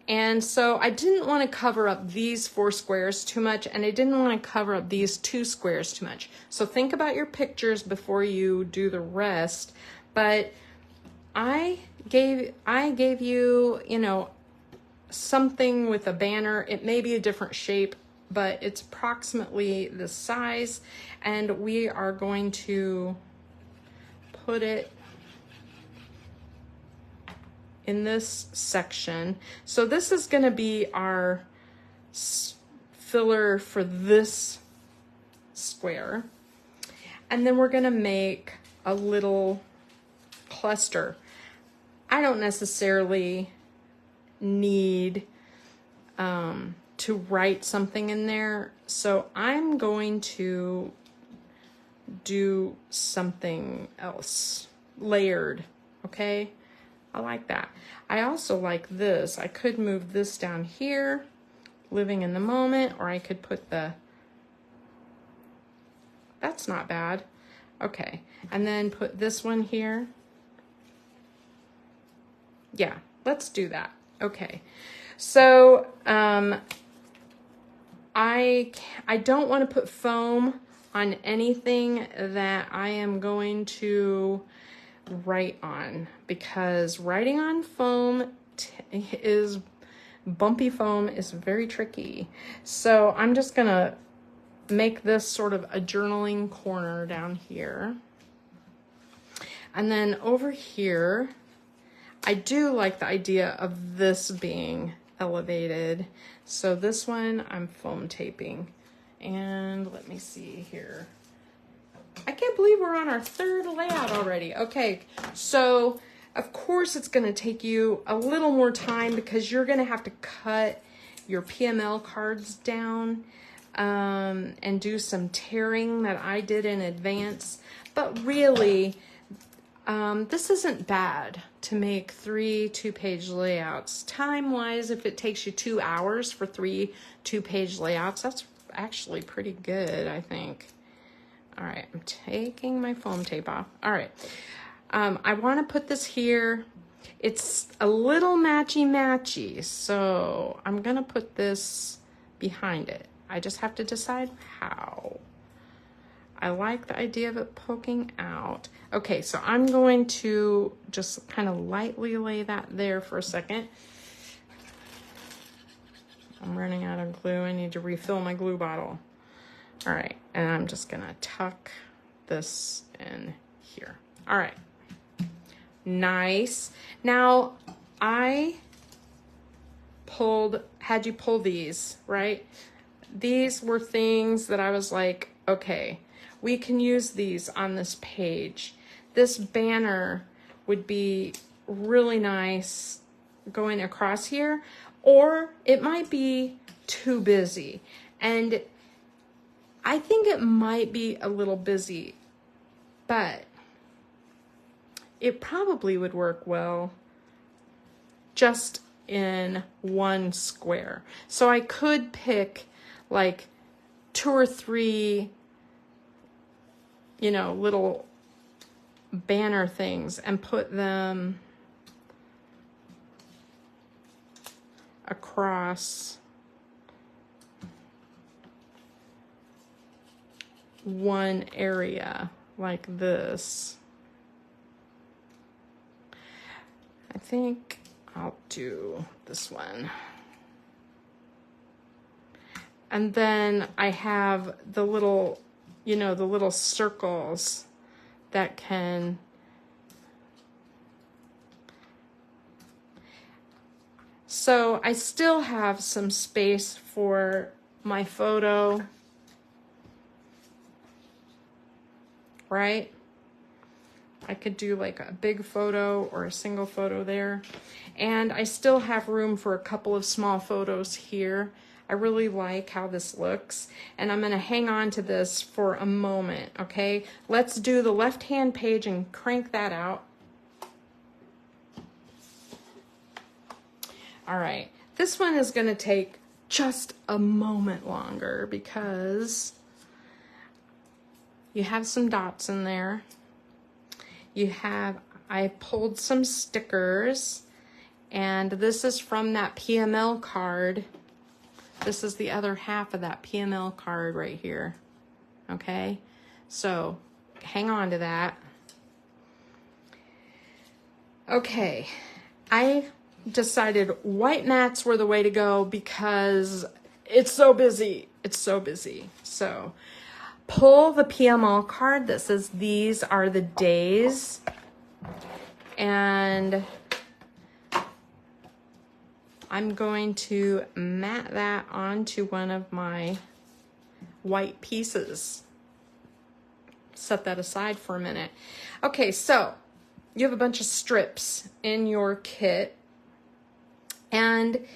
And so I didn't want to cover up these 4 squares too much, and I didn't want to cover up these 2 squares too much. So think about your pictures before you do the rest. But I gave you, you know, something with a banner. It may be a different shape, but it's approximately the size, and we are going to put it in this section. So this is going to be our filler for this square. And then we're going to make a little cluster. I don't necessarily need to write something in there, so I'm going to do something else layered. Okay, I like that. I also like this. I could move this down here, living in the moment, or I could put that's not bad. Okay, and then put this one here. Yeah, let's do that. Okay, so I don't want to put foam on anything that I am going to write on, because writing on foam bumpy foam is very tricky. So I'm just gonna make this sort of a journaling corner down here. And then over here, I do like the idea of this being elevated. So this one I'm foam taping. And let me see here. I can't believe we're on our 3rd layout already. Okay, so of course it's gonna take you a little more time because you're gonna have to cut your PML cards down and do some tearing that I did in advance. But really, this isn't bad to make 3 2-page layouts. Time-wise, if it takes you 2 hours for 3 2-page layouts, that's actually pretty good, I think. All right, I'm taking my foam tape off. All right, I want to put this here. It's a little matchy-matchy, so I'm gonna put this behind it. I just have to decide how. I like the idea of it poking out. Okay, so I'm going to just kind of lightly lay that there for a second. I'm running out of glue. I need to refill my glue bottle. All right, and I'm just gonna tuck this in here. All right, nice. Now, I had you pull these, right? These were things that I was like, okay, we can use these on this page. This banner would be really nice going across here, or it might be too busy. And I think it might be a little busy, but it probably would work well just in one square. So I could pick like 2 or 3, you know, little banner things and put them across one area like this. I think I'll do this one. And then I have the little, you know, the little circles that can, so I still have some space for my photo, right? I could do like a big photo or a single photo there. And I still have room for a couple of small photos here. I really like how this looks, and I'm gonna hang on to this for a moment, okay? Let's do the left-hand page and crank that out. All right, this one is gonna take just a moment longer because you have some dots in there. You have, I pulled some stickers, and this is from that PML card. This is the other half of that PML card right here, okay? So hang on to that. Okay, I decided white mats were the way to go because it's so busy. It's so busy. So pull the PML card that says these are the days, and I'm going to mat that onto one of my white pieces. Set that aside for a minute. Okay, so you have a bunch of strips in your kit, and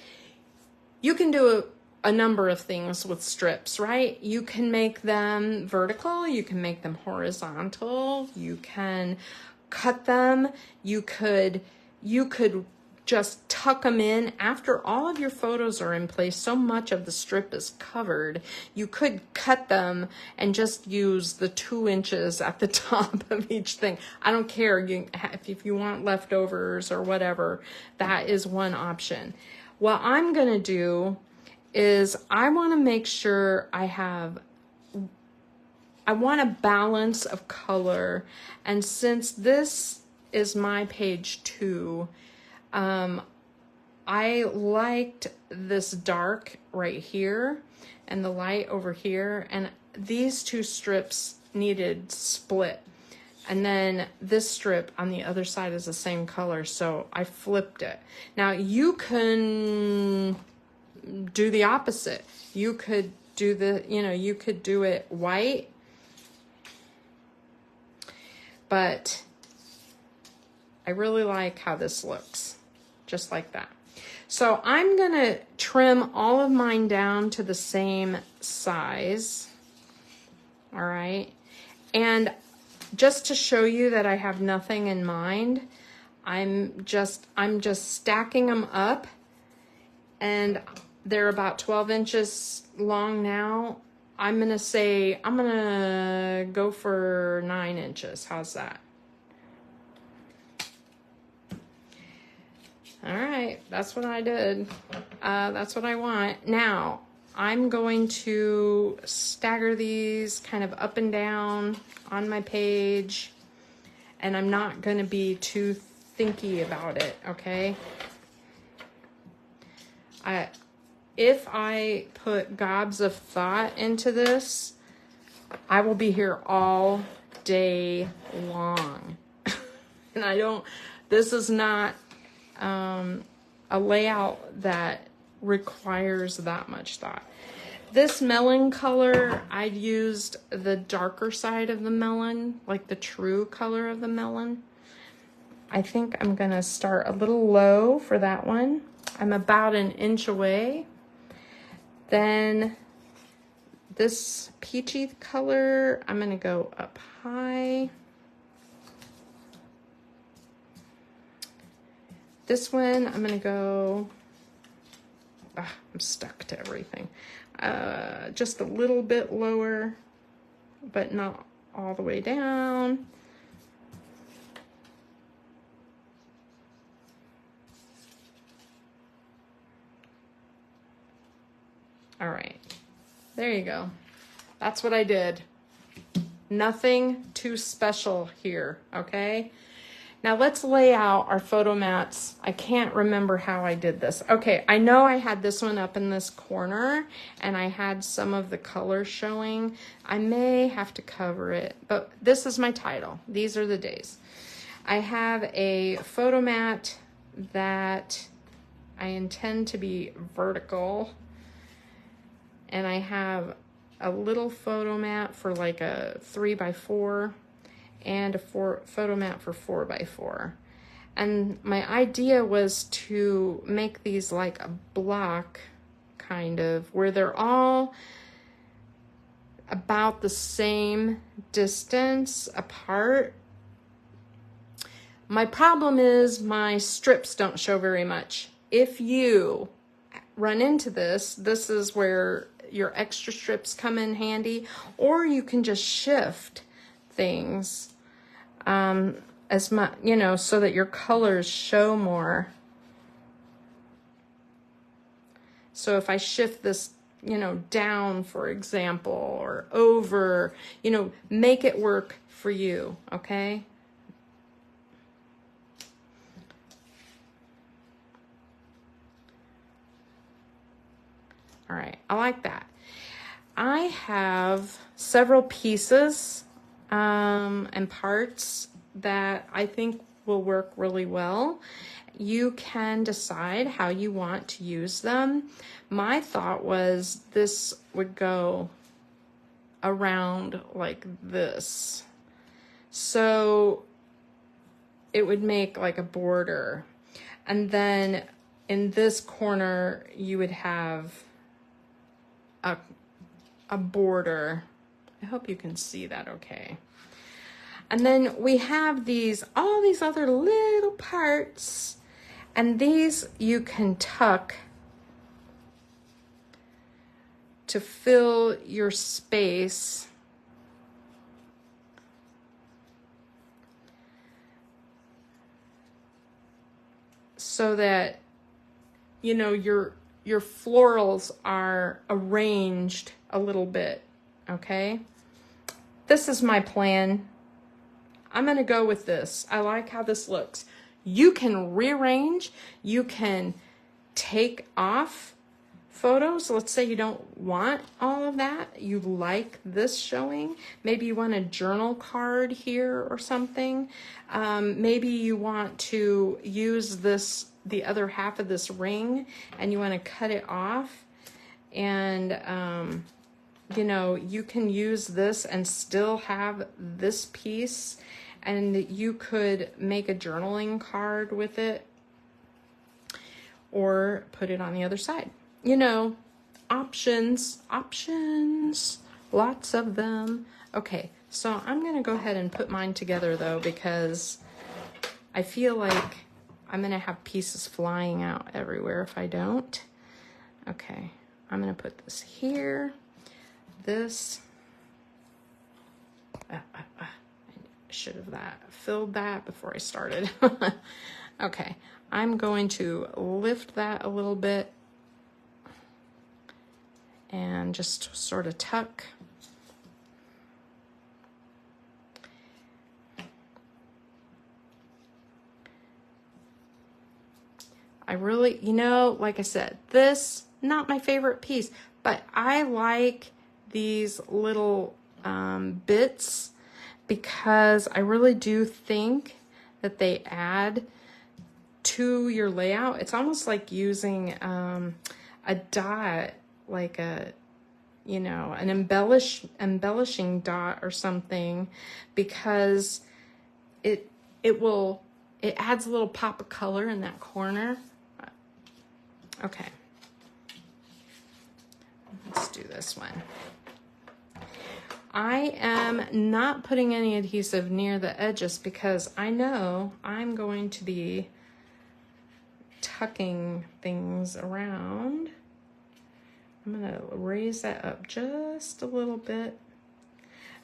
you can do a number of things with strips, right? You can make them vertical, you can make them horizontal, you can cut them, you could just tuck them in after all of your photos are in place. So much of the strip is covered. You could cut them and just use the 2 inches at the top of each thing. I don't care. If you want leftovers or whatever, that is one option. What I'm gonna do is I want to make sure I want a balance of color, and since this is my page 2, I liked this dark right here and the light over here, and these 2 strips needed split, and then this strip on the other side is the same color, so I flipped it. Now you can do the opposite. You could do you could do it white, but I really like how this looks, just like that. So I'm gonna trim all of mine down to the same size, all right? And just to show you that I have nothing in mind, I'm just stacking them up, and they're about 12 inches long now. I'm gonna go for 9 inches. How's that? All right, that's what I did. That's what I want. Now, I'm going to stagger these kind of up and down on my page, and I'm not gonna be too thinky about it, okay? If I put gobs of thought into this, I will be here all day long. And this is not a layout that requires that much thought. This melon color, I'd used the darker side of the melon, like the true color of the melon. I think I'm gonna start a little low for that one. I'm about 1 inch away. Then this peachy color, I'm gonna go up high. This one, I'm gonna go, I'm stuck to everything. Just a little bit lower, but not all the way down. All right, there you go. That's what I did. Nothing too special here, okay? Now let's lay out our photo mats. I can't remember how I did this. Okay, I know I had this one up in this corner and I had some of the colors showing. I may have to cover it, but this is my title. These are the days. I have a photo mat that I intend to be vertical, and I have a little photo mat for like a 3x4 and a photo mat for 4x4. And my idea was to make these like a block, kind of, where they're all about the same distance apart. My problem is my strips don't show very much. If you run into this, this is where your extra strips come in handy, or you can just shift things as much, you know, so that your colors show more. So if I shift this, you know, down, for example, or over, you know, make it work for you, okay? All right, I like that. I have several pieces and parts that I think will work really well. You can decide how you want to use them. My thought was this would go around like this. So it would make like a border. And then in this corner, you would have a border. I hope you can see that okay. And then we have these, all these other little parts, and these you can tuck to fill your space. So that, you know, your florals are arranged a little bit, okay? This is my plan. I'm gonna go with this. I like how this looks. You can rearrange, you can take off photos. Let's say you don't want all of that. You like this showing. Maybe you want a journal card here or something. Maybe you want to use this, the other half of this ring, and you want to cut it off. And, you know, you can use this and still have this piece, and you could make a journaling card with it or put it on the other side. You know, options, lots of them. Okay, so I'm gonna go ahead and put mine together though, because I feel like I'm gonna have pieces flying out everywhere if I don't. Okay, I'm gonna put this here, this. I should have filled that before I started. Okay, I'm going to lift that a little bit and just sort of tuck. I really, you know, like I said, this, not my favorite piece, but I like these little bits because I really do think that they add to your layout. It's almost like using a dot, like a, you know, an embellishing dot or something, because it adds a little pop of color in that corner. Okay, let's do this one. I am not putting any adhesive near the edges because I know I'm going to be tucking things around. I'm gonna raise that up just a little bit.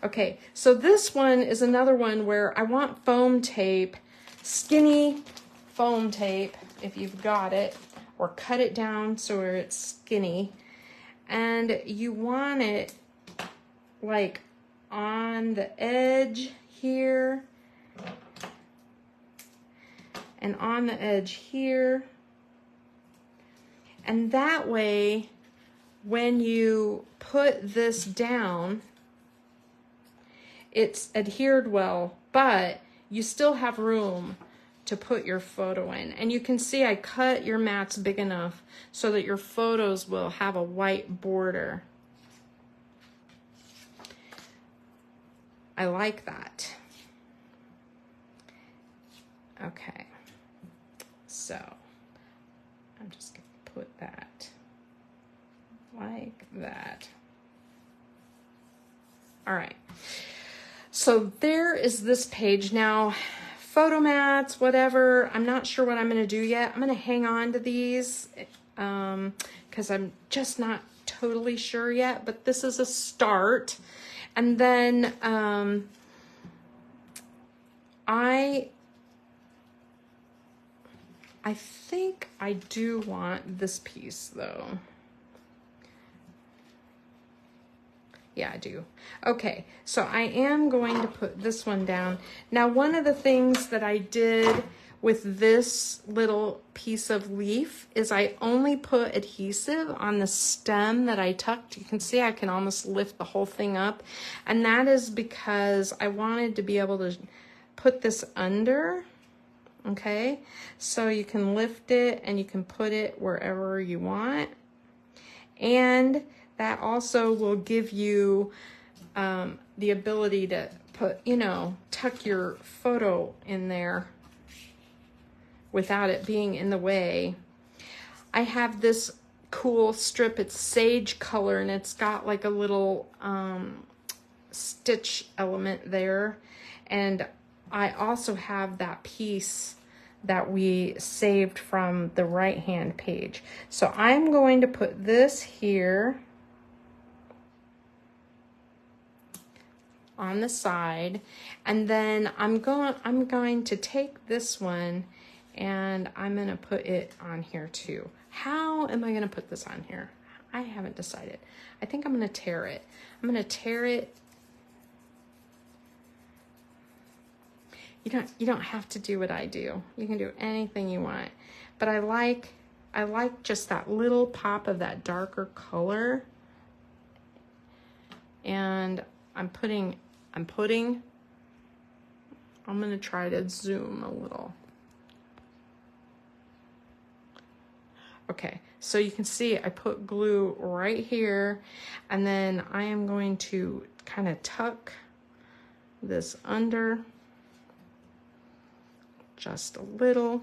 Okay, so this one is another one where I want foam tape, skinny foam tape, if you've got it, or cut it down so where it's skinny. And you want it like on the edge here and on the edge here. And that way, when you put this down, it's adhered well, but you still have room to put your photo in. And you can see I cut your mats big enough so that your photos will have a white border. I like that. Okay, so I'm just gonna put that like that. All right, so there is this page. Now, photo mats, whatever, I'm not sure what I'm gonna do yet. I'm gonna hang on to these because I'm just not totally sure yet, but this is a start. And then I think I do want this piece though. Yeah, I do. Okay, so I am going to put this one down. Now, one of the things that I did with this little piece of leaf is I only put adhesive on the stem that I tucked. You can see I can almost lift the whole thing up. And that is because I wanted to be able to put this under. Okay, so you can lift it and you can put it wherever you want. And that also will give you the ability to put, you know, tuck your photo in there without it being in the way. I have this cool strip, it's sage color, and it's got like a little stitch element there. And I also have that piece that we saved from the right-hand page. So I'm going to put this here on the side, and then I'm going to take this one and I'm going to put it on here too. How am I going to put this on here? I haven't decided. I think I'm going to tear it. I'm going to tear it. You don't have to do what I do. You can do anything you want. But I like just that little pop of that darker color. And I'm going to try to zoom a little. Okay, so you can see I put glue right here, and then I am going to kind of tuck this under just a little,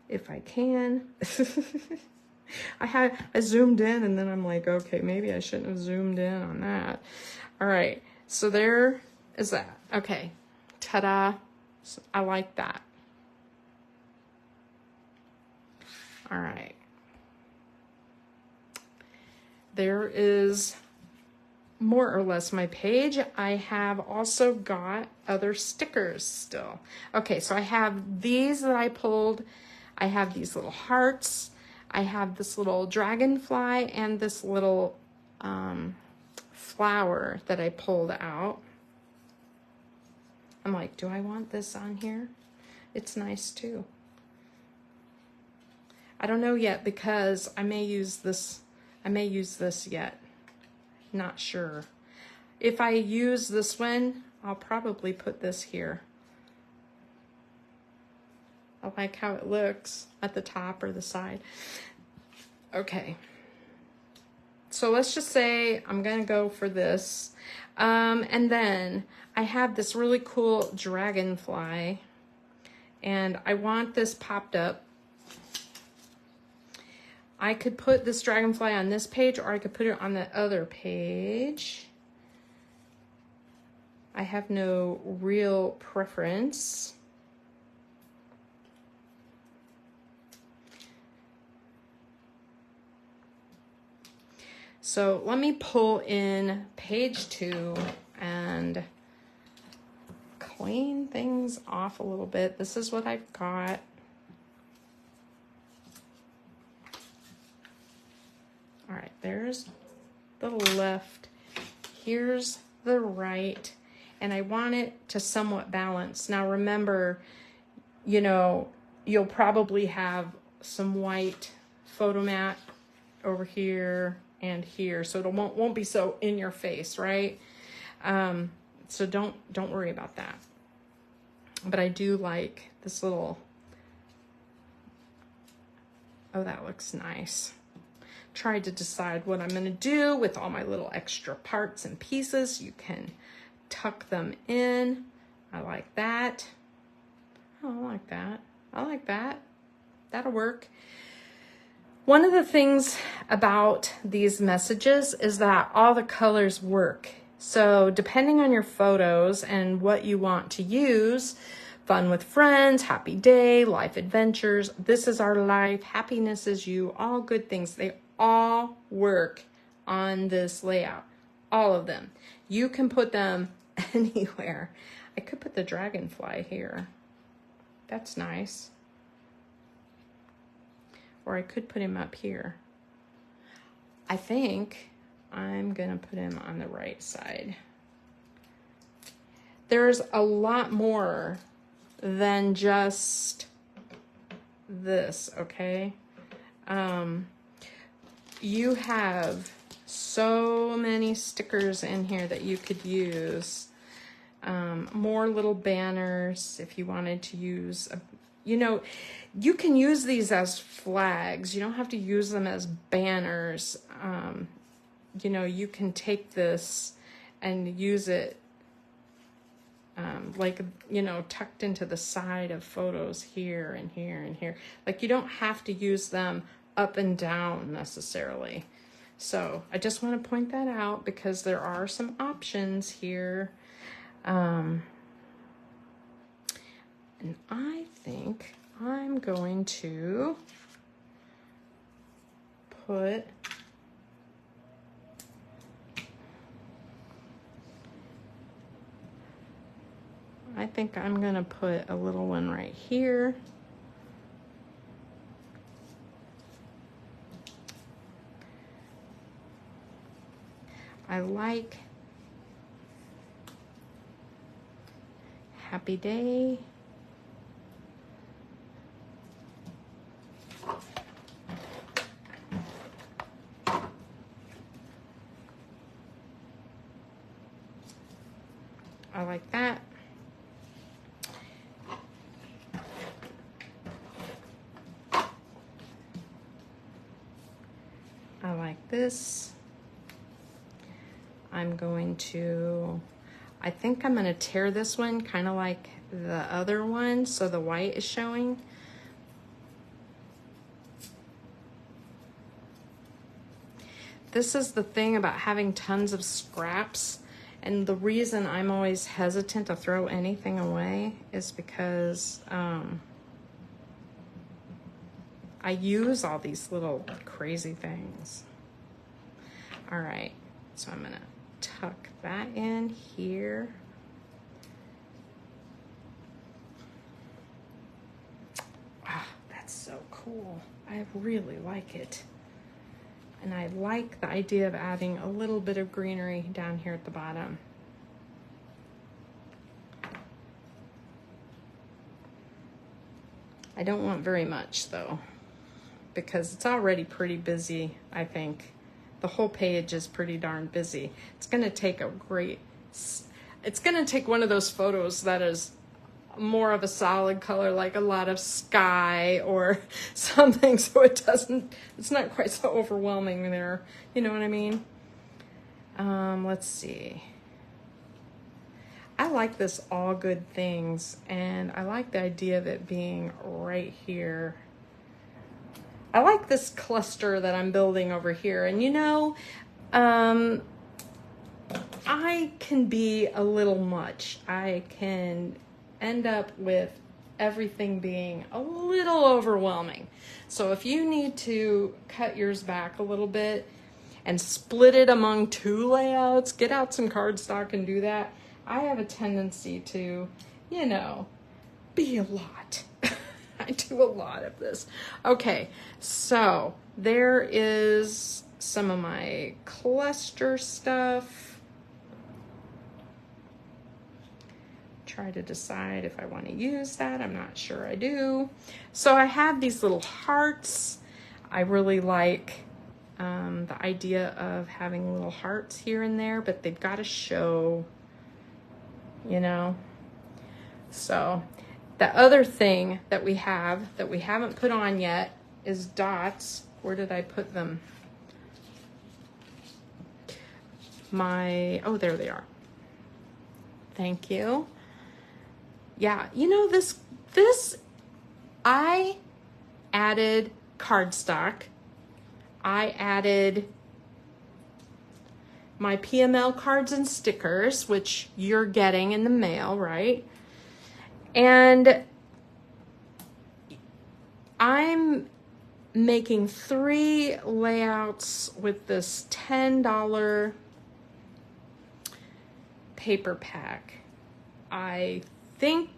if I can. I zoomed in and then I'm like, okay, maybe I shouldn't have zoomed in on that. All right, so there is that. Okay, ta-da, I like that. All right. There is more or less my page. I have also got other stickers still. Okay, so I have these that I pulled. I have these little hearts. I have this little dragonfly and this little flower that I pulled out. I'm like, do I want this on here? It's nice too. I don't know yet because I may use this yet. Not sure. If I use this one, I'll probably put this here. I like how it looks at the top or the side. Okay. So let's just say I'm gonna go for this. And then I have this really cool dragonfly, and I want this popped up. I could put this dragonfly on this page, or I could put it on the other page. I have no real preference. So let me pull in page 2 and clean things off a little bit. This is what I've got. All right, there's the left. Here's the right. And I want it to somewhat balance. Now remember, you know, you'll probably have some white photo mat over here and here, so it won't be so in your face, right? So don't worry about that. But I do like this little, oh, that looks nice. Tried to decide what I'm gonna do with all my little extra parts and pieces. You can tuck them in. I like that. Oh, I like that. I like that. That'll work. One of the things about these messages is that all the colors work. So depending on your photos and what you want to use, fun with friends, happy day, life adventures, this is our life, happiness is you, all good things. They all work on this layout. All of them. You can put them anywhere. I could put the dragonfly here. That's nice. Or I could put him up here. I think I'm gonna put him on the right side. There's a lot more than just this, okay? You have so many stickers in here that you could use. More little banners if you wanted to use, you know, you can use these as flags. You don't have to use them as banners. You know, you can take this and use it like, you know, tucked into the side of photos here and here and here. Like, you don't have to use them up and down necessarily. So I just want to point that out because there are some options here. And I think I'm going to put a little one right here. I like happy day. I like that. I like this. I think I'm going to tear this one kind of like the other one so the white is showing. This is the thing about having tons of scraps, and the reason I'm always hesitant to throw anything away is because I use all these little crazy things. All right, so I'm gonna tuck that in here. Ah, that's so cool. I really like it. And I like the idea of adding a little bit of greenery down here at the bottom. I don't want very much though, because it's already pretty busy, I think. The whole page is pretty darn busy. It's gonna take one of those photos that is more of a solid color, like a lot of sky or something, so it's not quite so overwhelming there. You know what I mean? Let's see. I like this all good things, and I like the idea of it being right here. I like this cluster that I'm building over here, and you know, I can be a little much. I can end up with everything being a little overwhelming. So if you need to cut yours back a little bit and split it among two layouts, get out some cardstock and do that. I have a tendency to, you know, be a lot. I do a lot of this. Okay, so there is some of my cluster stuff. Try to decide if I want to use that. I'm not sure I do. So I have these little hearts. I really like the idea of having little hearts here and there, but they've got to show, you know. So the other thing that we have that we haven't put on yet is dots. Where did I put them? Oh, there they are. Thank you. Yeah, you know, this I added cardstock. I added my PML cards and stickers, which you're getting in the mail, right? And I'm making 3 layouts with this $10 paper pack. I think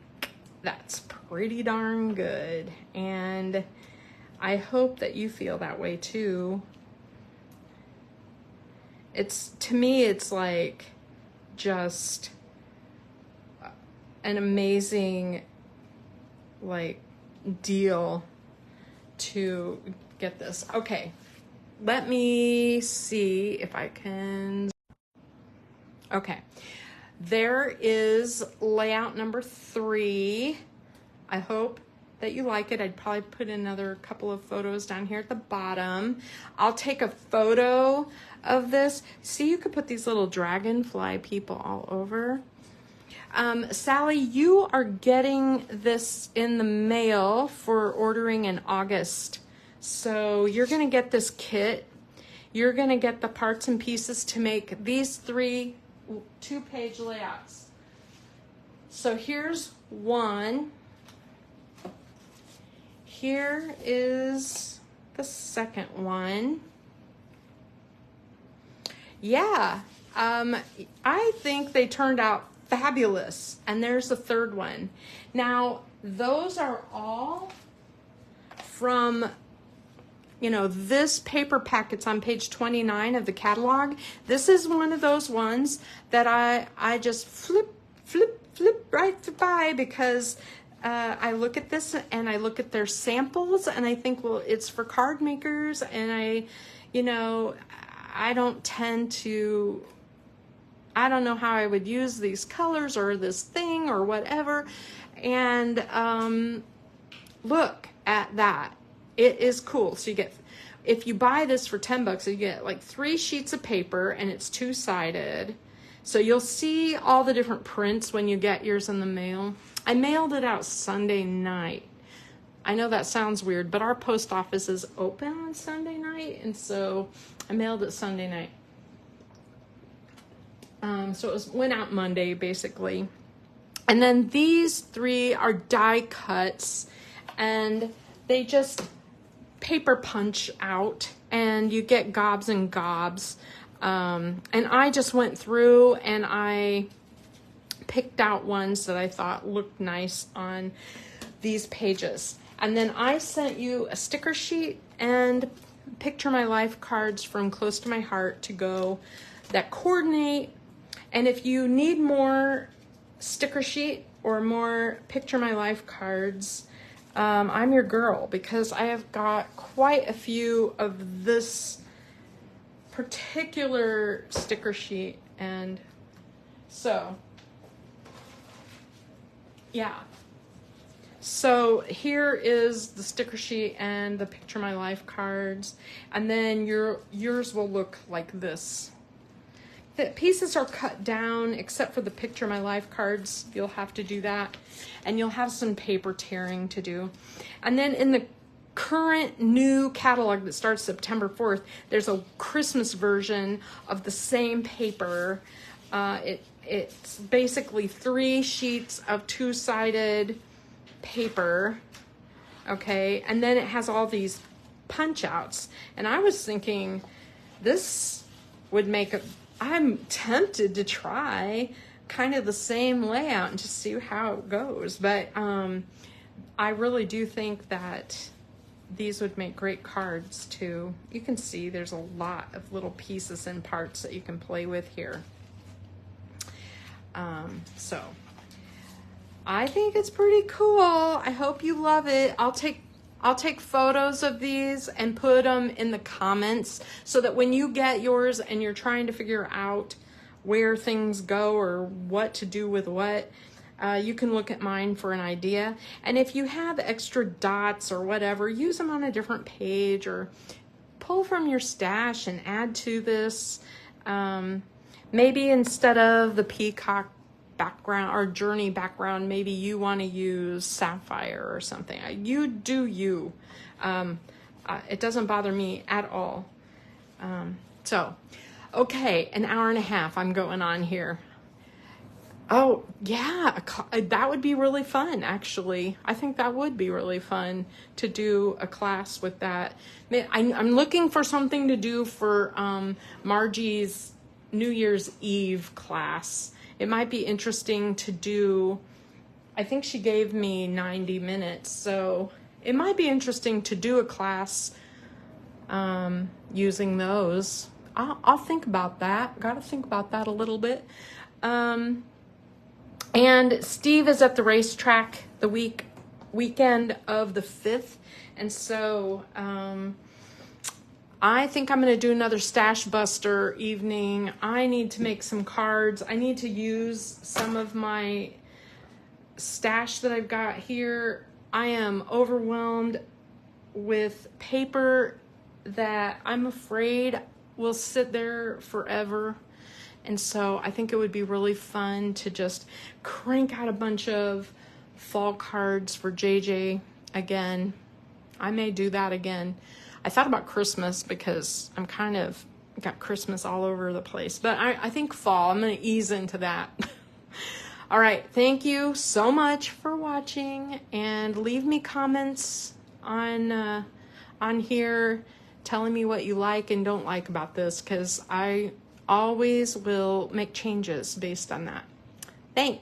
that's pretty darn good, and I hope that you feel that way too. To me, it's like just an amazing like deal to get this. Okay, let me see if I can. Okay, there is layout number 3. I hope that you like it. I'd probably put another couple of photos down here at the bottom. I'll take a photo of this. See, you could put these little dragonfly people all over. Sally, you are getting this in the mail for ordering in August. So you're gonna get this kit. You're gonna get the parts and pieces to make these 3 2-page layouts. So here's one. Here is the second one. Yeah, I think they turned out fabulous. And there's the third one. Now, those are all from, you know, this paper pack. It's on page 29 of the catalog. This is one of those ones that I just flip right by because I look at this and I look at their samples and I think, well, it's for card makers, and I don't tend to, I don't know how I would use these colors or this thing or whatever. And look at that. It is cool. So you get, if you buy this for $10, you get like 3 sheets of paper, and it's 2-sided. So you'll see all the different prints when you get yours in the mail. I mailed it out Sunday night. I know that sounds weird, but our post office is open on Sunday night, and so I mailed it Sunday night. So it went out Monday, basically. And then these 3 are die cuts, and they just paper punch out, and you get gobs and gobs. And I just went through and I picked out ones that I thought looked nice on these pages. And then I sent you a sticker sheet and Picture My Life cards from Close to My Heart to go that coordinate. And if you need more sticker sheet or more Picture My Life cards, I'm your girl, because I have got quite a few of this particular sticker sheet. And so yeah, so here is the sticker sheet and the Picture My Life cards, and then yours will look like this. The pieces are cut down except for the Picture My Life cards. You'll have to do that, and you'll have some paper tearing to do. And then in the current new catalog that starts September 4th, there's a Christmas version of the same paper. It's basically 3 sheets of 2-sided paper, okay? And then it has all these punch outs. And I was thinking this would make I'm tempted to try kind of the same layout and just see how it goes. But I really do think that these would make great cards too. You can see there's a lot of little pieces and parts that you can play with here. So I think it's pretty cool. I hope you love it. I'll take photos of these and put them in the comments so that when you get yours and you're trying to figure out where things go or what to do with what, you can look at mine for an idea. And if you have extra dots or whatever, use them on a different page or pull from your stash and add to this. Maybe instead of the peacock background or journey background, maybe you want to use sapphire or something. You do you. It doesn't bother me at all. So, okay, an hour and a half I'm going on here. Oh, yeah, that would be really fun, actually. I think that would be really fun to do a class with that. I'm looking for something to do for Margie's New Year's Eve class. It might be interesting to do, I think she gave me 90 minutes, so it might be interesting to do a class using those. I'll think about that. Got to think about that a little bit. And Steve is at the racetrack the weekend of the 5th, and so I think I'm going to do another Stash Buster evening. I need to make some cards. I need to use some of my stash that I've got here. I am overwhelmed with paper that I'm afraid will sit there forever. And so I think it would be really fun to just crank out a bunch of fall cards for JJ again. I may do that again. I thought about Christmas because I'm kind of got Christmas all over the place. But I think fall, I'm going to ease into that. All right. Thank you so much for watching. And leave me comments on here telling me what you like and don't like about this, because I always will make changes based on that. Thanks.